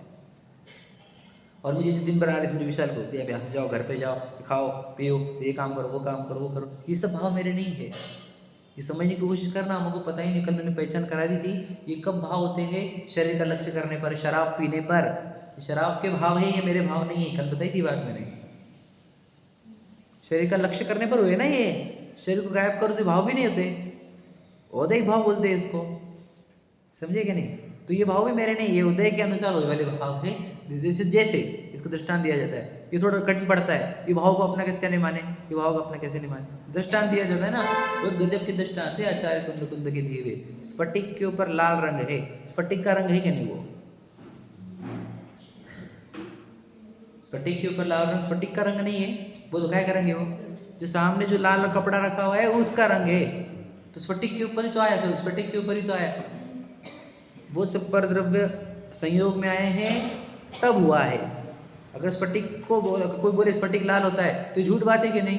और मुझे जो दिन भर आ रहे मुझे विशाल को दिया, यहाँ से जाओ, घर पे जाओ, खाओ पियो, ये काम करो, वो काम करो, वो करो, ये सब भाव मेरे नहीं है। ये समझने की कोशिश करना, हमको पता ही नहीं। कल मैंने पहचान करा दी थी, ये कब भाव होते हैं? शरीर का लक्ष्य करने पर, शराब पीने पर। शराब के भाव है, ये मेरे भाव नहीं है। कल बताई थी बात मैंने, शरीर का लक्ष्य करने पर हुए ना ये। शरीर को गायब करो तो भाव भी नहीं होते, उदय भाव बोलते हैं इसको। समझे क्या नहीं? तो ये भाव भी मेरे नहीं, ये उदय के अनुसार होने वाले भाव है। जैसे इसको दृष्टांत दिया जाता है, ये थोड़ा कठिन पड़ता है, ये भाव को अपना कैसे नहीं माने, ये भाव को अपना कैसे नहीं माने। दृष्टांत दिया जाता है ना, बहुत गजब के दृष्टांत है आचार्य कुंद कुंद के दिए हुए। स्फटिक के ऊपर लाल रंग है, स्फटिक का रंग है क्या नहीं? वो स्फटिक के ऊपर लाल रंग स्फटिक का रंग नहीं है, वो तो क्या करेंगे? वो जो सामने जो लाल कपड़ा रखा हुआ है उसका रंग है। तो स्फटिक के ऊपर ही तो आया, स्फटिक के ऊपर ही तो आया। वो चप्पर द्रव्य संयोग में आए हैं तब हुआ है। अगर स्फटिक को कोई बोले स्फटिक लाल होता है तो झूठ बात है कि नहीं?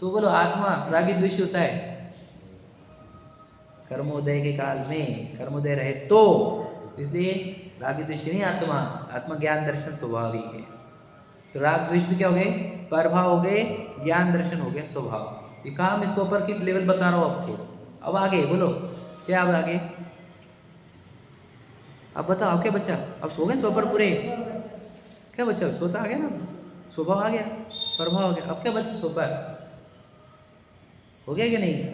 तो बोलो आत्मा रागी द्वेषी होता है। कर्मोदय के काल में कर्मोदय रहे तो, इसलिए रागी द्वेषी नहीं आत्मा, आत्मा ज्ञान दर्शन स्वभाव ही है। तो राग द्वेष भी क्या हो गए? परभाव हो गए, ज्ञान दर्शन हो गया स्वभाव। ये कहा मैं स्वपर की लेवल बता रहा हूँ आपको। अब आगे बोलो क्या? अब आगे अब बताओ क्या बचा? अब सो गए स्वपर पूरे? क्या बचा? सोता आ गया ना। स्वभाव आ गया, प्रभाव हो गया। अब क्या बचा सोपर? हो गया कि नहीं?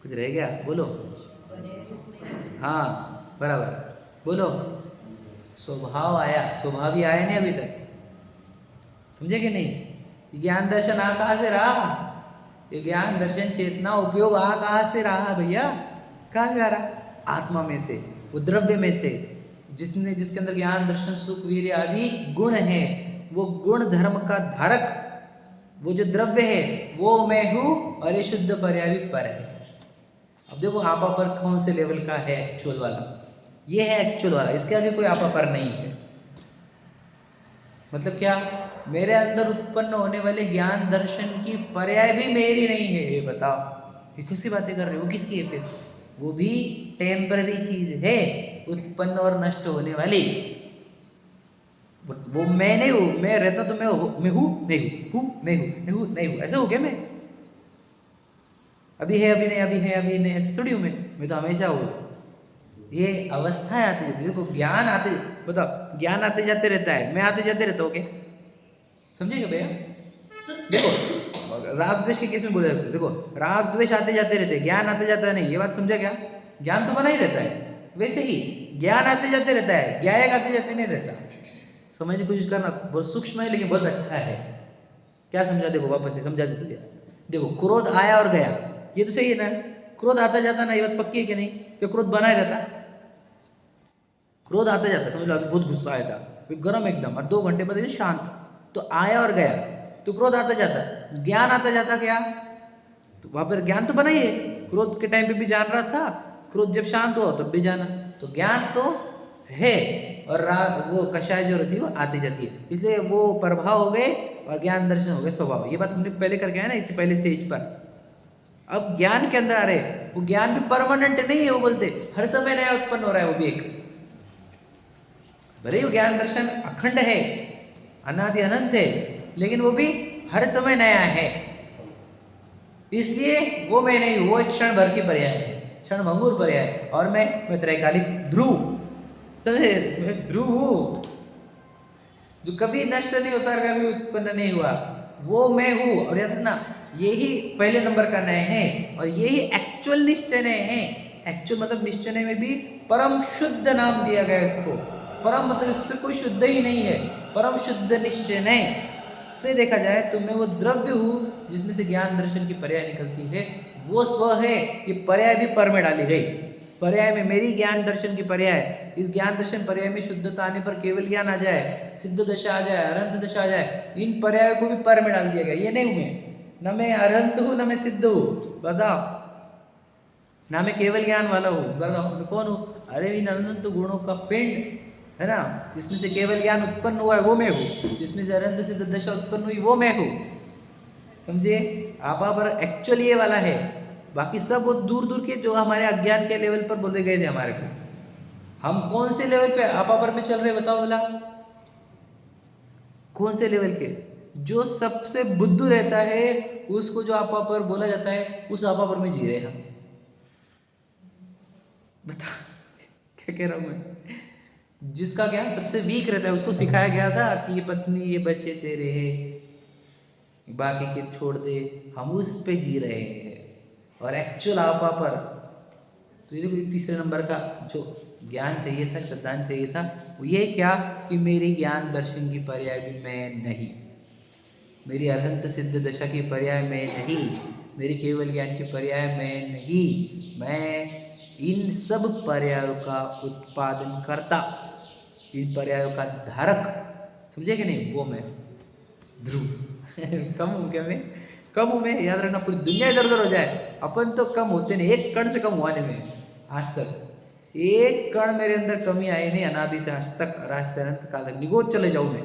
कुछ रह गया? बोलो। हाँ बराबर, बोलो। स्वभाव आया, स्वभाव ही आया नहीं अभी तक, समझे कि नहीं? ज्ञान दर्शन आ कहाँ से रहा? ये ज्ञान दर्शन चेतना उपयोग आ कहाँ से रहा भैया? कहाँ से आ रहा? आत्मा में से, वो द्रव्य में से, जिसके अंदर ज्ञान दर्शन सुख वीर्य आदि गुण है, वो गुण धर्म का धारक, वो जो द्रव्य है वो मैं हूँ, और ये शुद्ध पर्याय भी पर है। अब देखो आपा पर कौन से लेवल का है एक्चुअल वाला? ये है एक्चुअल वाला, इसके आगे कोई आपा पर नहीं है। मतलब क्या? मेरे अंदर उत्पन्न होने वाले ज्ञान दर्शन की पर्याय भी मेरी नहीं है। ये बताओ, ये कैसी बातें कर रहे हो? वो किसकी है फिर? वो भी टेम्पररी चीज है, उत्पन्न और नष्ट होने वाली। वो मैं नहीं हूँ। मैं रहता तो मैं हूँ नहीं हूँ, नहीं हूँ, नहीं हूँ, नहीं हूँ, ऐसे हो गया मैं? अभी है अभी नहीं, अभी है अभी नहीं, ऐसे थोड़ी हूँ मैं तो हमेशा हूँ। ये अवस्थाएं आती है, देखो ज्ञान आते, बताओ ज्ञान आते जाते रहता है, मैं आते जाते रहता हूँ क्या? समझेगा भैया? देखो राग द्वेष के केस में बोला जाता है, देखो राग द्वेष आते जाते रहते हैं, ज्ञान आते जाता नहीं, ये बात समझा क्या? ज्ञान तो बना ही रहता है, वैसे ही ज्ञान आते जाते रहता है, ज्ञायक आते जाते नहीं रहता। समझने की कोशिश करना, बहुत सूक्ष्म है लेकिन बहुत अच्छा है। क्या समझा? देखो वापस से समझा देते गया। देखो क्रोध आया और गया, ये तो सही है ना? क्रोध आता जाता ना, ये बात पक्की है कि नहीं? कि क्रोध बना ही रहता? क्रोध आता जाता, समझ लो अभी बहुत गुस्सा आया था, फिर गर्म एकदम, और 2 घंटे बाद शांत, तो आया और गया, तो क्रोध आता जाता। ज्ञान आता जाता क्या? तो वहां पर ज्ञान तो बना ही है, क्रोध के टाइम पे भी जान रहा था, क्रोध जब शांत हुआ तब भी जाना, तो ज्ञान तो है। और वो कषाय जो रहती है वो आती जाती है, इसलिए वो प्रभाव हो गए और ज्ञान दर्शन हो गए स्वभाव। ये बात हमने पहले करके आए ना, इससे पहले स्टेज पर। अब ज्ञान के अंदर आ रहे, वो ज्ञान भी परमानेंट नहीं है, वो बोलते हर समय नया उत्पन्न हो रहा है, वो भी एक, भले वो ज्ञान दर्शन अखंड है, अनादि अनंत है, लेकिन वो भी हर समय नया है। इसलिए वो मैं नहीं हूँ, वो एक क्षण भर की पर्याय है, क्षण भंगुर पर्याय। और मैं त्रैकालिक ध्रुव, समझे? मैं ध्रुव हूँ जो कभी नष्ट नहीं होता, कभी उत्पन्न नहीं हुआ, वो मैं हूँ। और याद रखना, यही पहले नंबर का नय है, और यही एक्चुअल निश्चय नय है। एक्चुअल मतलब निश्चय में भी परम शुद्ध नाम दिया गया इसको। परम मतलब इससे कोई शुद्ध ही नहीं है, परम शुद्ध निश्चय नय से देखा जाए तो मैं वो द्रव्य हूँ जिसमें से ज्ञान दर्शन की पर्याय निकलती है, वो स्व है। ये पर्याय भी पर में डाली गई, पर्याय में मेरी ज्ञान दर्शन की पर्याय, इस ज्ञान दर्शन पर्याय में शुद्धता आने पर केवल ज्ञान आ जाए, सिद्ध दशा आ जाए, अरंत दशा आ जाए, इन पर्यायों को भी पर में डाल दिया गया। ये नहीं हूं मैं, न मैं अरंत हूं न मैं सिद्ध हूं, बताओ, ना मैं केवल ज्ञान वाला हूँ, बताओ मैं कौन हूँ? अरे इन अनंत गुणों का पिंड है ना, जिसमें से केवल ज्ञान उत्पन्न हुआ है वो मैं हूँ, जिसमें से अरंत सिद्ध दशा उत्पन्न हुई वो मैं हूँ। समझे? आपा पर एक्चुअल ये वाला है, बाकी सब वो दूर दूर के जो हमारे अज्ञान के लेवल पर बोले गए थे हमारे को। हम कौन से लेवल पे आपा पर में चल रहे बताओ भला? कौन से लेवल के? जो सबसे बुद्धू रहता है उसको जो आपा पर बोला जाता है, उस आपा पर में जी रहे हम। बता क्या कह रहा हूं मैं? जिसका ज्ञान सबसे वीक रहता है उसको सिखाया गया था कि ये पत्नी ये बच्चे तेरे हैं, बाकी के छोड़ दे, हम उस पे जी रहे हैं। और एक्चुअल आपा पर तो ये देखो, तीसरे नंबर का जो ज्ञान चाहिए था, श्रद्धांजलि चाहिए था, वो ये क्या कि मेरी ज्ञान दर्शन की पर्याय भी मैं नहीं, मेरी अरहंत सिद्ध दशा की पर्याय मैं नहीं, मेरी केवल ज्ञान की पर्याय मैं नहीं, मैं इन सब पर्यायों का उत्पादन करता, इन पर्यायों का धारक, समझे कि नहीं? वो मैं ध्रुव कम हूँ क्या मैं? कम हूँ मैं, याद रखना, पूरी दुनिया इधर उधर हो जाए, अपन तो कम होते नहीं, एक कण से कम हुआ नहीं मैं आज तक। एक कण मेरे अंदर कमी आई नहीं, अनादि से आज तक, आज से अनंत काल तक निगोद चले जाऊं मैं।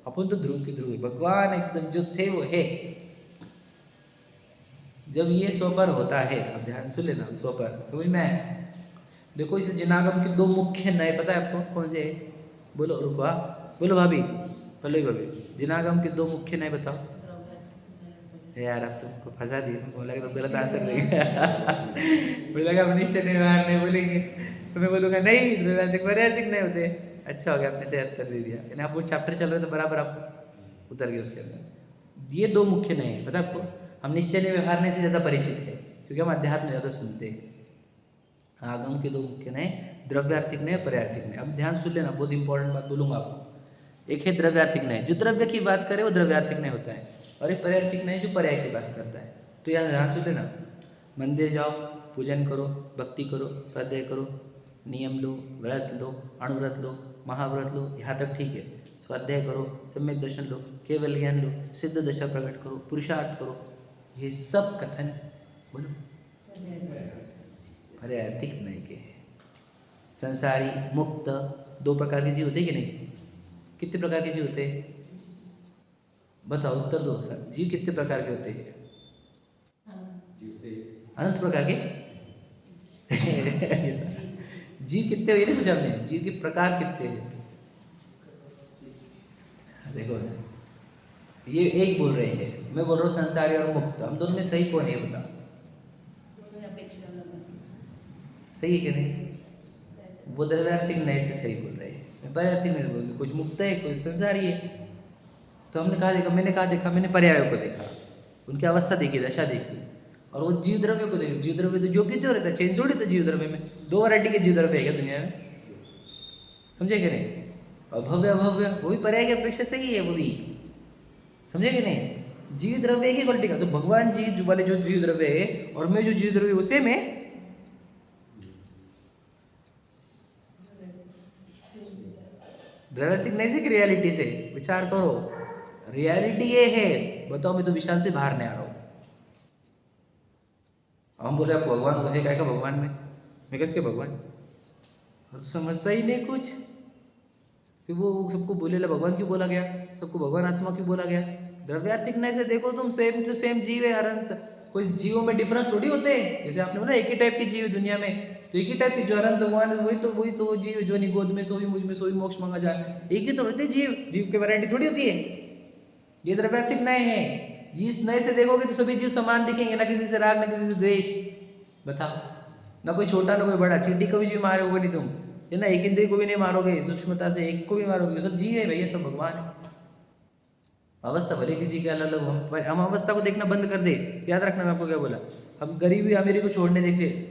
अपन तो ध्रुव की ध्रुव है, भगवान एकदम जो थे वो है। जब ये स्वपर होता है, अब ध्यान सुन लेना, स्वपर समझ में आए? देखो इस जिनागम के 2 मुख्य नय पता है आपको कौन से है? बोलो, रुको, बोलो भाभी, पल्लवी भाभी, जिनागम के 2 मुख्य नय बताओ यार। अब तुमको फंसा दिए, तुमको लगा तो गलत आंसर देगा मुझे लगा मनुष्य निवार नहीं बोलेंगे तो मैं बोलूँगा नहीं, द्रव्यार्थिक पर्यार्थिक नहीं होते। अच्छा हो गया आपने शेयर कर दे दिया, यानी आप वो चैप्टर चल रहे तो बराबर आप उतर गए उसके अंदर। ये दो मुख्य नए हैं, पता आपको। हम निश्चय ने व्यवहार से ज़्यादा परिचित है क्योंकि हम अध्यात्म ज़्यादा सुनते हैं। आगम के दो मुख्य नए, द्रव्यार्थिक नए, पर्यार्थिक नए। अब ध्यान सुन लेना, बहुत इंपॉर्टेंट बात बोलूँगा आपको। एक है द्रव्यार्थिक नए, जो द्रव्य की बात करे वो द्रव्यार्थिक नए होता है, और एक पर्यार्थिक नए जो पर्याय की बात करता है। तो यहाँ ध्यान सुन लेना, मंदिर जाओ, पूजन करो, भक्ति करो, स्वाध्याय करो, नियम लो, व्रत लो, अणुव्रत लो, महाव्रत लो, यहाँ तक ठीक है। स्वाध्याय करो, सम्यक दर्शन लो, केवल ज्ञान लो, सिद्ध दशा प्रकट करो, पुरुषार्थ करो, ये सब कथन बोलो पर्यार्थिक नए के हैं। संसारी मुक्त दो प्रकार के जीव होते हैं कि नहीं? कितने प्रकार के जीव होते हैं? बताओ, उत्तर दो सर। जीव कितने प्रकार के होते हैं? अनंत प्रकार के। जीव कितने हुए ना, पूछा आपने, जीव के प्रकार कितने हैं? देखो ये एक बोल रहे हैं, मैं बोल रहा हूँ संसारी और मुक्त, हम दोनों में सही कौन है बता? सही है कि नहीं? वो द्रव्यार्थिक नए से सही बोल रहे हैं, मैं पर्यार्थिक नए से बोल रही हूँ। कुछ मुक्त है, कुछ संसारी है। तो हमने कहा देखा, मैंने कहा देखा, मैंने पर्यायों को देखा, उनकी अवस्था देखी, दशा देखी, और वो जीव द्रव्य को देखा। जीव द्रव्य तो जो कि जो रहता है, चेंज थोड़ी था जीव द्रव्य में। दो वैरायटी के जीव द्रव्य है क्या दुनिया में? समझे कि नहीं? अभव्य अभव्य वो भी पर्याय की अपेक्षा सही है, वो भी समझे कि नहीं? जीव द्रव्य की क्वालिटी का, तो भगवान जी जो वाले जो जीव द्रव्य है और मैं जो जीव द्रव्य वो सेम है। द्रव्यार्थिक नहीं से कि रियलिटी से विचार करो। रियलिटी ये है, बताओ मैं तो विशाल से बाहर नहीं आ रहा हूँ। हम बोल रहे आपको भगवान है, क्या भगवान में मैं कैसे भगवान? और समझता ही नहीं कुछ, कि वो सबको बोलेला भगवान क्यों बोला गया, सबको भगवान आत्मा क्यों बोला गया? द्रव्यार्थिक नहीं से देखो तुम, सेम टू सेम जीव है अनंत। कोई जीवों में डिफरेंस थोड़ी होते हैं। जैसे आपने बोला एक ही टाइप के जीव है दुनिया में, तो एक ही टाइप के जो अनंत भगवान है वही तो वो जीव जो निगोद में सोई मुझ में सोई मोक्ष मांगा जाए, एक ही तो रहते जीव। जीव की वैरायटी थोड़ी होती है। ये द्रव्यार्थिक नए हैं। इस नए से देखोगे तो सभी जीव समान दिखेंगे, ना किसी से राग ना किसी से द्वेष। बताओ, ना कोई छोटा ना कोई बड़ा। चींटी को भी मारोगे नहीं तुम, है ना, एक इंद्रिय को भी नहीं मारोगे, सूक्ष्मता से एक को भी मारोगे, सब जीव है भैया, सब भगवान है। अवस्था भले किसी के अलग अलग, हम अवस्था को देखना बंद कर दे। याद रखना मैं आपको क्या बोला, हम गरीबी अमीरी को छोड़ने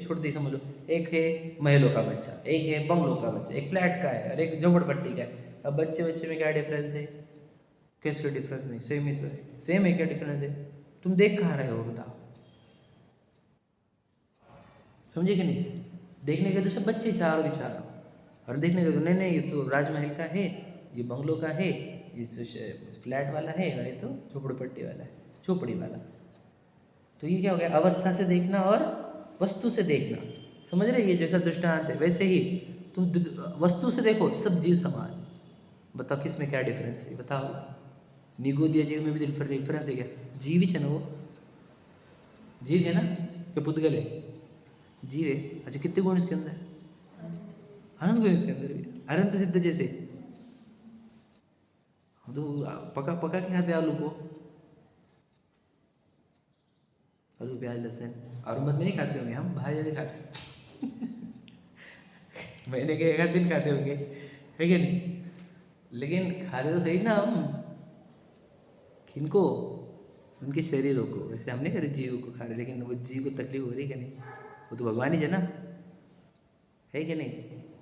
छोड़ दे, समझ लो। एक है महलों का बच्चा, एक है बंगलों का बच्चा, एक फ्लैट का है और एक झोपड़पट्टी का है। अब बच्चे में क्या डिफरेंस है? कैसे डिफरेंस नहीं, सेम ही तो है। सेम है, क्या डिफरेंस है? तुम देख कहाँ रहे हो बताओ? समझे कि नहीं? देखने के तो सब बच्चे चारों के चारों, और देखने के तो नहीं ये तो राजमहल का है, ये बंगलों का है, ये तो फ्लैट वाला है, और ये तो झोपड़पट्टी वाला है, झोपड़ी वाला। तो ये क्या हो गया? अवस्था से देखना और वस्तु से देखना। समझ रहे? ये जैसा दृष्टांत है वैसे ही तुम वस्तु से देखो, सब जीव समान। बताओ किस में क्या डिफरेंस है? बताओ। निगोदिया जीव में भी डिफरेंस है क्या? जीव ही है ना, वो जीव है ना, क्या पुद्गल है? जीव है। अच्छा, कितने गुण इसके अंदर? अनंत गुण इसके अंदर भी, अनंत सिद्ध जैसे। तो पका पका के खाते आलू को, आलू प्याज लहसुन और मत में नहीं खाते होंगे, हम बाहर जाके खाते महीने के एक दिन खाते होंगे, है कि नहीं? लेकिन खाते तो सही ना हम, किनको? उनके शरीरों को। वैसे हम नहीं करे जीव को खा रहे, लेकिन वो जीव को तकलीफ हो रही है कि नहीं? वो तो भगवान ही है ना, है कि नहीं?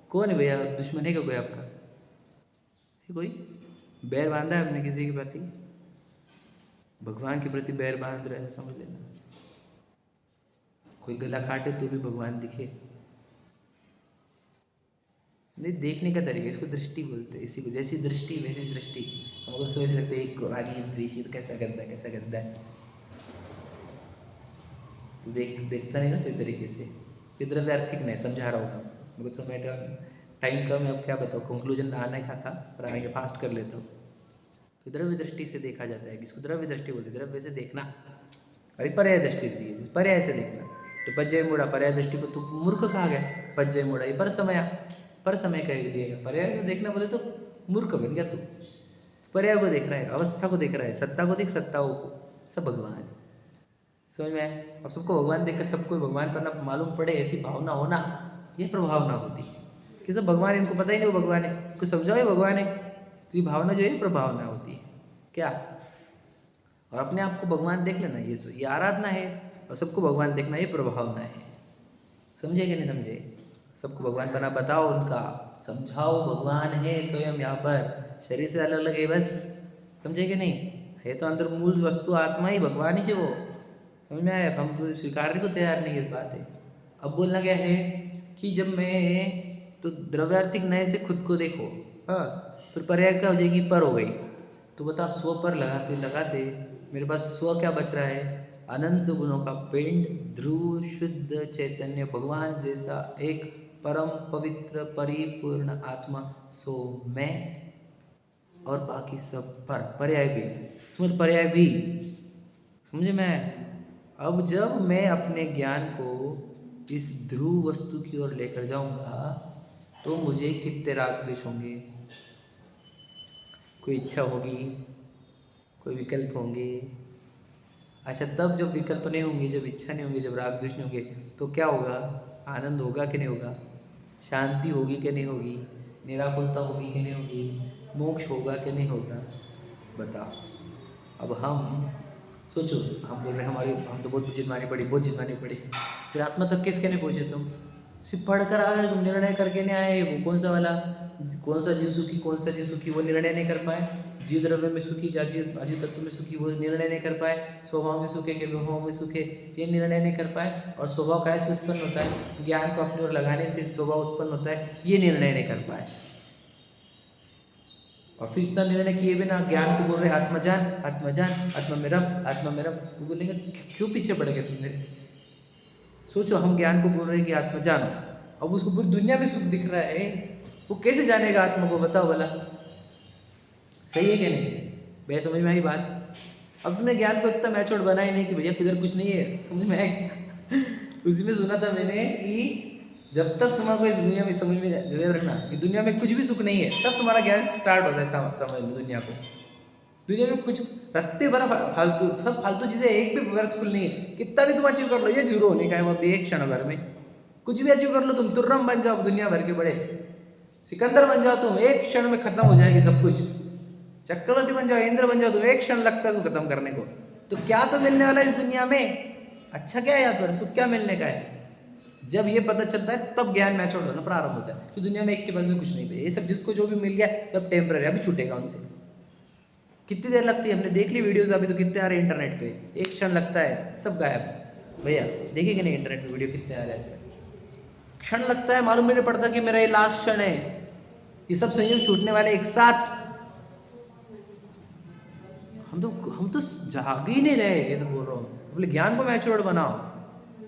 कौन है भैया दुश्मन? है क्या कोई आपका? है कोई? बैर बांधा है आपने किसी के प्रति? भगवान के प्रति बैर बांध रहे हैं, समझ लेना। कोई गला काटे तो भी भगवान दिखे नहीं। देखने का तरीका, इसको दृष्टि बोलते हैं। इसी को जैसी दृष्टि वैसी सृष्टि। हमको सोच लगते एक को आगे द्वेषी तो कैसा करता है, कैसा करता है, देखता नहीं ना सही तरीके से। ये द्रव्यार्थिक नहीं, समझा रहा हूँ मेरे को तो। मैं टाइम कम है, अब क्या बताओ, कंक्लूजन आने का था पर आगे फास्ट कर लेता हूँ। तो द्रव्य दृष्टि से देखा जाता है, इसको द्रव्य दृष्टि बोलते हैं। द्रव्य से देखना, अरे पर्याय दृष्टि रहती है, पर्याय से देखना। तो पज्जय मूढ़ा पर्याय दृष्टि को तो मूर्ख कहा गया। पज्जय मूढ़ा ये पर समय कह दिएगा। पर्याय से देखना बोले तो मूर्ख बन गया तू। तो पर्याय को देख रहा है, अवस्था को देख रहा है, सत्ता को देख, सत्ताओं को, सब भगवान। समझ में आया? अब सबको भगवान देख कर सबको भगवान पर ना मालूम पड़े, ऐसी भावना होना, ये प्रभावना होती है। कि सब भगवान है, इनको पता ही नहीं वो भगवान है, इनको समझाओ ये भगवान है। तो ये भावना जो है प्रभावना होती है क्या। और अपने आप को भगवान देख लेना, ये आराधना है, और सबको भगवान देखना ये प्रभावना है। समझे कि नहीं समझे? सबको भगवान बना बताओ, उनका समझाओ भगवान है स्वयं यहाँ पर, शरीर से अलग अलग है बस। समझे कि नहीं? है तो अंदर मूल वस्तु आत्मा ही भगवान ही है वो। समझ में आया? हम तो स्वीकारने को तैयार नहीं, ये बात है। अब बोलना क्या है कि जब मैं तो द्रव्यार्थिक नए से खुद को देखो, हाँ, फिर पर्याय क्या हो जाएगी, पर हो गई। तो बता स्व पर लगाते लगाते मेरे पास स्व क्या बच रहा है, अनंत गुणों का पिंड, ध्रुव शुद्ध चैतन्य भगवान जैसा एक परम पवित्र परिपूर्ण आत्मा, सो मैं, और बाकी सब पर पर्याय भी, समझ पर्याय भी, समझे मैं। अब जब मैं अपने ज्ञान को इस ध्रुव वस्तु की ओर लेकर जाऊंगा तो मुझे कितने राग द्वेष होंगे, कोई इच्छा होगी, कोई विकल्प होंगे। अच्छा, तब जब विकल्प नहीं होंगे, जब इच्छा नहीं होगी, जब राग द्वेष नहीं होंगे, तो क्या होगा, आनंद होगा कि नहीं होगा, शांति होगी कि नहीं होगी, निराकुलता होगी कि नहीं होगी, मोक्ष होगा कि नहीं होगा, बताओ। अब हम सोचो, हम बोल रहे हैं हमारी, हम तो बहुत जिद मानी पड़ी, बहुत जिद मानी पड़ी, फिर आत्मा तक किसके नहीं पहुँचे तुम? सिर्फ पढ़कर आ गए तुम, निर्णय करके नहीं आए। वो कौन सा वाला, कौन सा जीव सुखी, कौन सा जीव सुखी, वो निर्णय नहीं कर पाए। जीव द्रव्य में सुखी या जीव अजीव तत्व में सुखी, वो निर्णय नहीं कर पाए। स्वभाव में सुखे के विभाव में सुखे, ये निर्णय नहीं कर पाए। और स्वभाव कैसे उत्पन्न होता है, ज्ञान को अपनी ओर लगाने से स्वभाव उत्पन्न होता है, ये निर्णय नहीं कर पाए। और फिर इतना निर्णय किए बिना ज्ञान को बोल रहे आत्मा जान, आत्मा जान, आत्मा में रम, आत्मा में रम। वो बोलेंगे क्यों पीछे पड़ गए तुम मेरे? सोचो, हम ज्ञान को बोल रहे हैं कि आत्मा जानो, अब उसको पूरी दुनिया में सुख दिख रहा है, वो कैसे जानेगा आत्मा को, बताओ भला। सही है कि नहीं? भैया समझ में आई बात? अब तुमने ज्ञान को इतना मैच्योर बना ही नहीं कि भैया किधर कुछ नहीं है, समझ में आए? उसी में सुना था मैंने कि जब तक तुम्हारा कोई दुनिया में, समझ में जरूर रखना कि दुनिया में कुछ भी सुख नहीं है, तब तुम्हारा ज्ञान स्टार्ट होता है समझ में दुनिया को। दुनिया में कुछ रत्ते भरा फालतू, सब फालतू चीज़ें, एक भी वर्थफुल नहीं है। कितना भी तुम अचीव कर लो, ये जीरो होने का है वो अभी एक क्षण भर में। कुछ भी अचीव कर लो तुम, तुर्रम बन जाओ दुनिया भर के बड़े, सिकंदर बन जाओ तुम, एक क्षण में खत्म हो जाएगी सब कुछ। चक्रवर्ती बन जाओ, इंद्र बन जाओ तुम, एक क्षण लगता है उसको खत्म करने को। तो क्या तो मिलने वाला है इस दुनिया में? अच्छा क्या है यहाँ पर, सुख क्या मिलने का है? जब ये पता चलता है तब ज्ञान मैच्योर होना प्रारंभ होता है कि दुनिया में एक के पास में कुछ नहीं है, ये सब जिसको जो भी मिल गया सब टेम्पररी, अभी छूटेगा उनसे। कितनी देर लगती है, हमने देख ली वीडियोस अभी तो कितने आ रहे इंटरनेट पे, एक क्षण लगता है सब गायब। भैया देखे कि नहीं इंटरनेट पे वीडियो कितने आ रहे हैं आजकल? क्षण लगता है, मालूम भी नहीं पड़ता कि मेरा ये लास्ट क्षण है, ये सब संयोग छूटने वाले एक साथ। हम तो जाग ही नहीं रहे, ये तो बोल रहा हूँ। बोले ज्ञान को मैच्योर बनाओ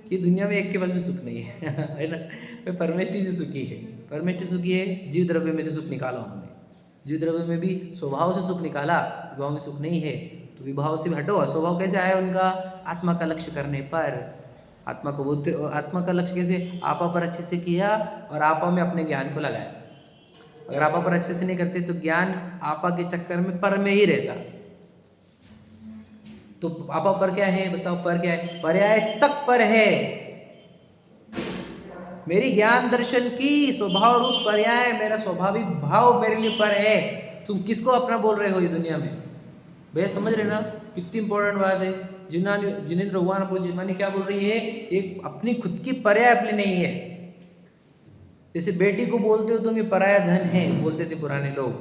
कि दुनिया में एक के पास भी सुख नहीं है है ना? परमेष्टि से सुखी है, परमेष्टि सुखी है, जीव द्रव्य में से सुख निकाला उन्होंने। जीव द्रव्य में भी स्वभाव से सुख निकाला, विभाव में सुख नहीं है, तो विभाव से भी हटो। स्वभाव कैसे आया उनका? आत्मा का लक्ष्य करने पर। आत्मा को आत्मा का लक्ष्य कैसे? आपा पर अच्छे से किया और आपा में अपने ज्ञान को लगाया। अगर आपा पर अच्छे से नहीं करते तो ज्ञान आपा के चक्कर में पर में ही रहता। तो आपा पर क्या है बताओ? पर क्या है? पर्याय तक पर है। मेरी ज्ञान दर्शन की स्वभाव रूप पर्याय, मेरा स्वाभाविक भाव मेरे लिए पर है। तुम किसको अपना बोल रहे हो ये दुनिया में? भैया समझ रहे ना कितनी इंपॉर्टेंट बात है। जिनेंद्र भगवान जिन्मानी क्या बोल रही है? एक अपनी खुद की पर्याय अपनी नहीं है। जैसे बेटी को बोलते हो तुम ये पराया धन है, बोलते थे पुराने लोग,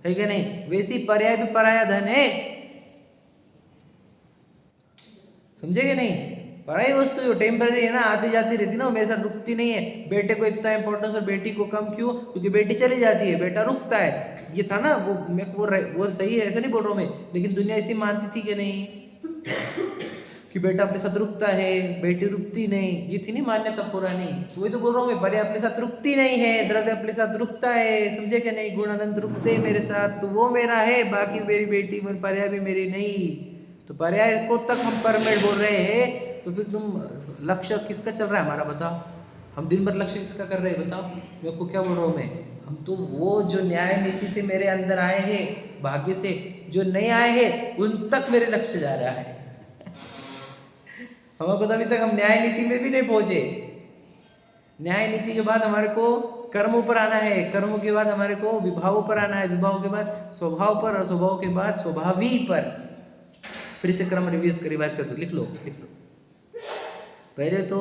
है क्या नहीं? वैसी पर्याय भी पराया धन है, समझे कि नहीं? पराई वस्तु जो टेम्पररी है ना, आती जाती रहती ना, वो मेरे साथ रुकती नहीं है। बेटे को इतना इंपॉर्टेंस और बेटी को कम क्यों? क्योंकि बेटी चली जाती है, बेटा रुकता है। ये था ना वो, मैं वो सही है, ऐसा नहीं बोल रहा हूँ मैं, लेकिन दुनिया ऐसी मानती थी कि नहीं कि बेटा अपने साथ रुकता है, बेटी रुकती नहीं, ये थी नहीं मान्यता पुरानी। वही तो बोल रहा हूँ मैं, पर्याय अपने साथ रुकती नहीं है, द्रव्य अपने साथ रुकता है, समझे क्या नहीं? गुणानंद रुकते मेरे साथ, तो वो मेरा है, बाकी मेरी बेटी पर्याय भी मेरी नहीं। तो पर्याय को तक हम परमेट बोल रहे हैं, तो फिर तुम लक्ष्य किसका चल रहा है हमारा बताओ? हम दिन भर लक्ष्य किसका कर रहे हैं बताओ? मैं आपको क्या बोल रहा हूँ मैं? हम तो वो जो न्याय नीति से मेरे अंदर आए हैं, भाग्य से जो नहीं आए हैं उन तक मेरे लक्ष्य जा रहा है हमको तो अभी तक हम न्याय नीति में भी नहीं पहुंचे। न्याय नीति के बाद हमारे को कर्मों पर आना है, कर्मों के बाद हमारे को विभावों पर आना है, विभाव के बाद स्वभाव पर, और स्वभाव के बाद स्वभावी पर। फिर से क्रम रिवाइज कर दो, लिख लो। पहले तो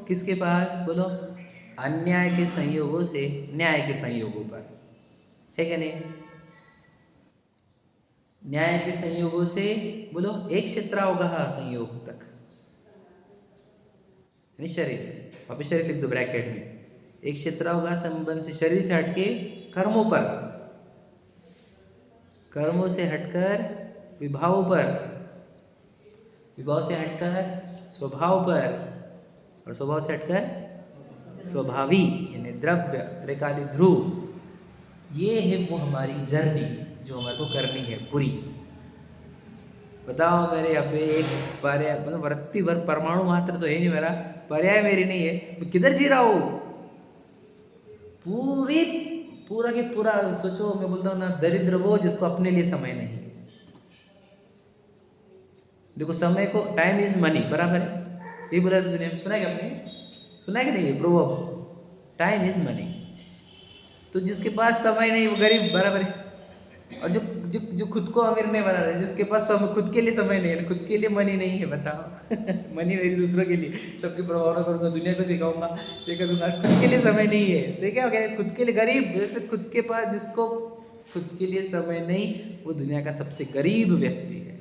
किसके पास बोलो, अन्याय के संयोगों से न्याय के संयोगों पर, है क्या नहीं? न्याय के संयोगों से बोलो एक क्षेत्रावगाह संयोग तक, शरीर, वापिस शरीर लिख दो ब्रैकेट में। एक क्षेत्रावगाह संबंध से, शरीर से हटके कर्मों पर, कर्मों से हटकर विभावों पर, विभाव से हटकर स्वभाव पर, और स्वभाव से हटकर स्वभावी यानी द्रव्य त्रिकाली ध्रुव। ये है वो हमारी जर्नी जो हमारे को करनी है पूरी। बताओ मेरे यहाँ पे एक पर्याय, मतलब वृत्ति भर परमाणु मात्र तो है नहीं मेरा, पर्याय मेरी नहीं है, मैं किधर जी रहा हूँ? पूरा के पूरा सोचो, मैं बोलता हूँ ना, दरिद्र वो जिसको अपने लिए समय नहीं। देखो समय को, टाइम इज मनी, बराबर है, ये बोला तो दुनिया में सुना है क्या आपने? सुना है कि नहीं? Proverb, time is money. तो जिसके पास समय नहीं वो गरीब, बराबर है। और जो जो जो खुद को अमीर नहीं बना रहे, जिसके पास खुद के लिए समय नहीं है, खुद के लिए मनी नहीं है, बताओ। मनी मेरी दूसरों के लिए, सबकी प्रभावना करूँगा, दुनिया को सिखाऊंगा, ये करूँगा, खुद के लिए समय नहीं है, तो क्या हो गया? खुद के लिए गरीब। जैसे खुद के पास, जिसको खुद के लिए समय नहीं, वो दुनिया का सबसे गरीब व्यक्ति है।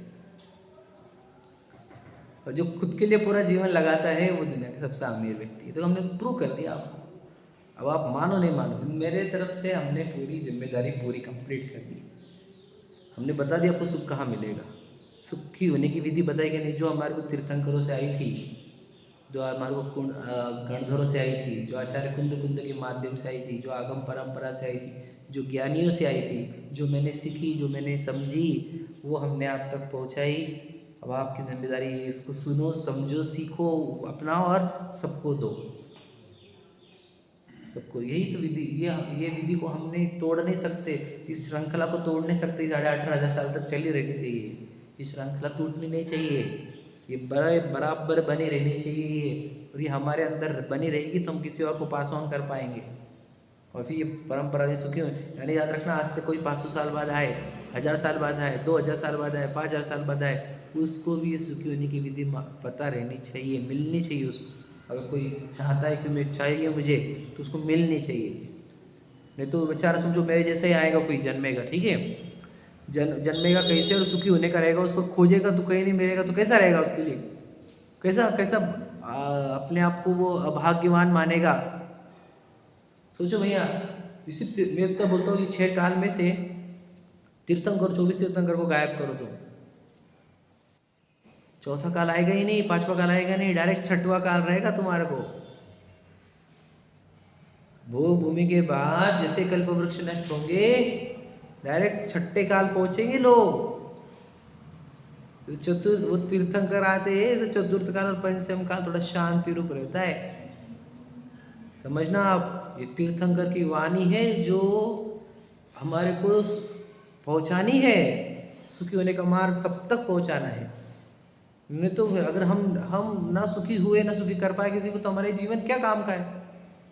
और जो खुद के लिए पूरा जीवन लगाता है वो दुनिया का सबसे अमीर व्यक्ति है। तो हमने प्रूव कर दिया आपको। अब आप मानो नहीं मानो, मेरे तरफ से हमने पूरी जिम्मेदारी पूरी कंप्लीट कर दी। हमने बता दिया आपको सुख कहाँ मिलेगा, सुखी होने की विधि बताई कि नहीं, जो हमारे को तीर्थंकरों से आई थी, जो हमारे को गणधरों से आई थी, जो आचार्य कुंद के माध्यम से आई थी, जो आगम परंपरा से आई थी, जो ज्ञानियों से आई थी, जो मैंने सीखी, जो मैंने समझी, वो हमने आप तक पहुँचाई। अब आपकी जिम्मेदारी है, इसको सुनो, समझो, सीखो, अपनाओ और सबको दो, सबको। यही तो विधि, ये विधि को हमने तोड़ नहीं सकते, इस श्रृंखला को तोड़ नहीं सकते। 18,500 साल तक चली रहनी चाहिए, ये श्रृंखला टूटनी नहीं चाहिए, ये बराबर बनी रहनी चाहिए। और ये हमारे अंदर बनी रहेगी तो हम किसी और को पास ऑन कर पाएंगे। और फिर ये परंपरा जो सुखी हुई, यानी याद रखना, आज से कोई 500 साल बाद आए, 1000 साल बाद आए, 2000 साल बाद आए, 5000 साल बाद आए, उसको भी ये सुखी होने की विधि पता रहनी चाहिए, मिलनी चाहिए उसको। अगर कोई चाहता है कि मैं चाहिए मुझे, तो उसको मिलनी चाहिए। नहीं तो बेचारा समझो मेरे जैसा ही आएगा, कोई जन्मेगा, ठीक है, जन्मेगा कैसे और सुखी होने का रहेगा, उसको खोजेगा तो कहीं नहीं मिलेगा, तो कैसा रहेगा उसके लिए? कैसा अपने आप को वो अभाग्यवान मानेगा? सोचो भैया, इसी मैं तो बोलता हूँ, ये 6 काल में से तीर्थंकर, 24 तीर्थंकर को गायब करो तो चौथा काल आएगा ही नहीं, 5वां काल आएगा नहीं, डायरेक्ट 6वां काल रहेगा तुम्हारे को। भू भूमि के बाद जैसे कल्प वृक्ष नष्ट होंगे, डायरेक्ट 6ठे काल पहुंचेंगे लोग। चतुर्थ वो तीर्थंकर आते हैं, तो चतुर्थ काल और पंचम काल थोड़ा शांति रूप रहता है। समझना आप, ये तीर्थंकर की वाणी है जो हमारे को पहुंचानी है, सुखी होने का मार्ग सब तक पहुंचाना है। नहीं तो अगर हम ना सुखी हुए, ना सुखी कर पाए किसी को, तो हमारे जीवन क्या काम का है?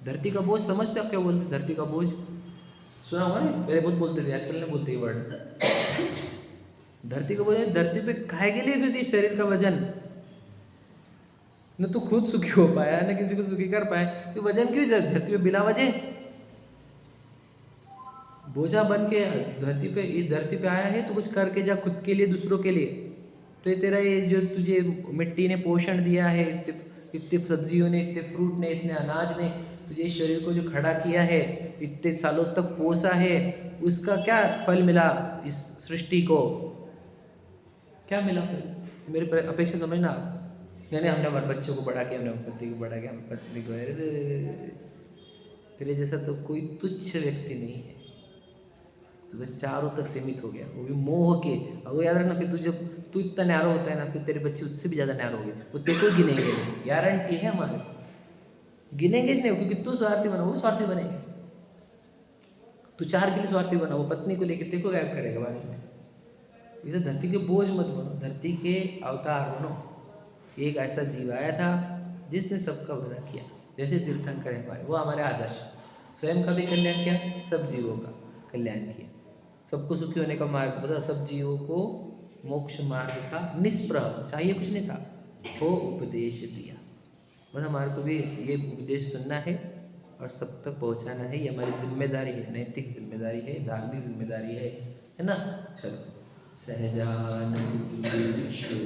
धरती का बोझ समझते आप क्या बोलते? धरती का बोझ सुना हुआ ना? पहले बहुत बोलते थे, आजकल नहीं बोलते ये वर्ड। धरती का बोझ, धरती पे काहे के लिए फिरती शरीर का वजन? न तो खुद सुखी हो पाया, न किसी को सुखी कर पाए, तो वजन क्यों धरती पे बिला वजह? बोझा बन के धरती पे, इस धरती पे आया है तो कुछ करके जा, खुद के लिए, दूसरों के लिए। तो ये तेरा ये जो तुझे मिट्टी ने पोषण दिया है, इतने सब्जियों ने, इतने फ्रूट ने, इतने अनाज ने तुझे शरीर को जो खड़ा किया है, इतने सालों तक पोसा है, उसका क्या फल मिला इस सृष्टि को? क्या मिला फिर? मेरी अपेक्षा समझना। यानी हमने हमारे बच्चों को बढ़ा के, हमने पति को बढ़ा के, हम पत्नी को, तेरे जैसा तो कोई तुच्छ व्यक्ति नहीं है, तो बस चारों तक सीमित हो गया, वो भी मोह के। और वो याद रखना, फिर तू इतना न्यारो होता है ना, फिर तेरे बच्चे उससे भी ज़्यादा न्यारो हो गए, वो तेरे को गिनेंगे नहीं, गारंटी है हमारे, गिनेंगे नहीं, क्योंकि तू स्वार्थी बना, वो स्वार्थी बनेंगे। तू 4 के लिए स्वार्थी बना, वो पत्नी को लेकर तेरे को गायब करेगा बाद में। इसे धरती के बोझ मत बनो, धरती के अवतार बनो। एक ऐसा जीव आया था जिसने सबका भला किया, जैसे तीर्थंकर है हमारे, वो हमारे आदर्श। स्वयं का भी कल्याण किया, सब जीवों का कल्याण किया। सबको सुखी होने का मार्ग पता, सब जीवों को मोक्ष मार्ग का निष्प्रह, चाहिए कुछ नहीं था, वो उपदेश दिया। बस हमारे को भी ये उपदेश सुनना है और सब तक पहुंचाना है, ये हमारी जिम्मेदारी है, नैतिक जिम्मेदारी है, धार्मिक जिम्मेदारी है ना। चलो सहजानंद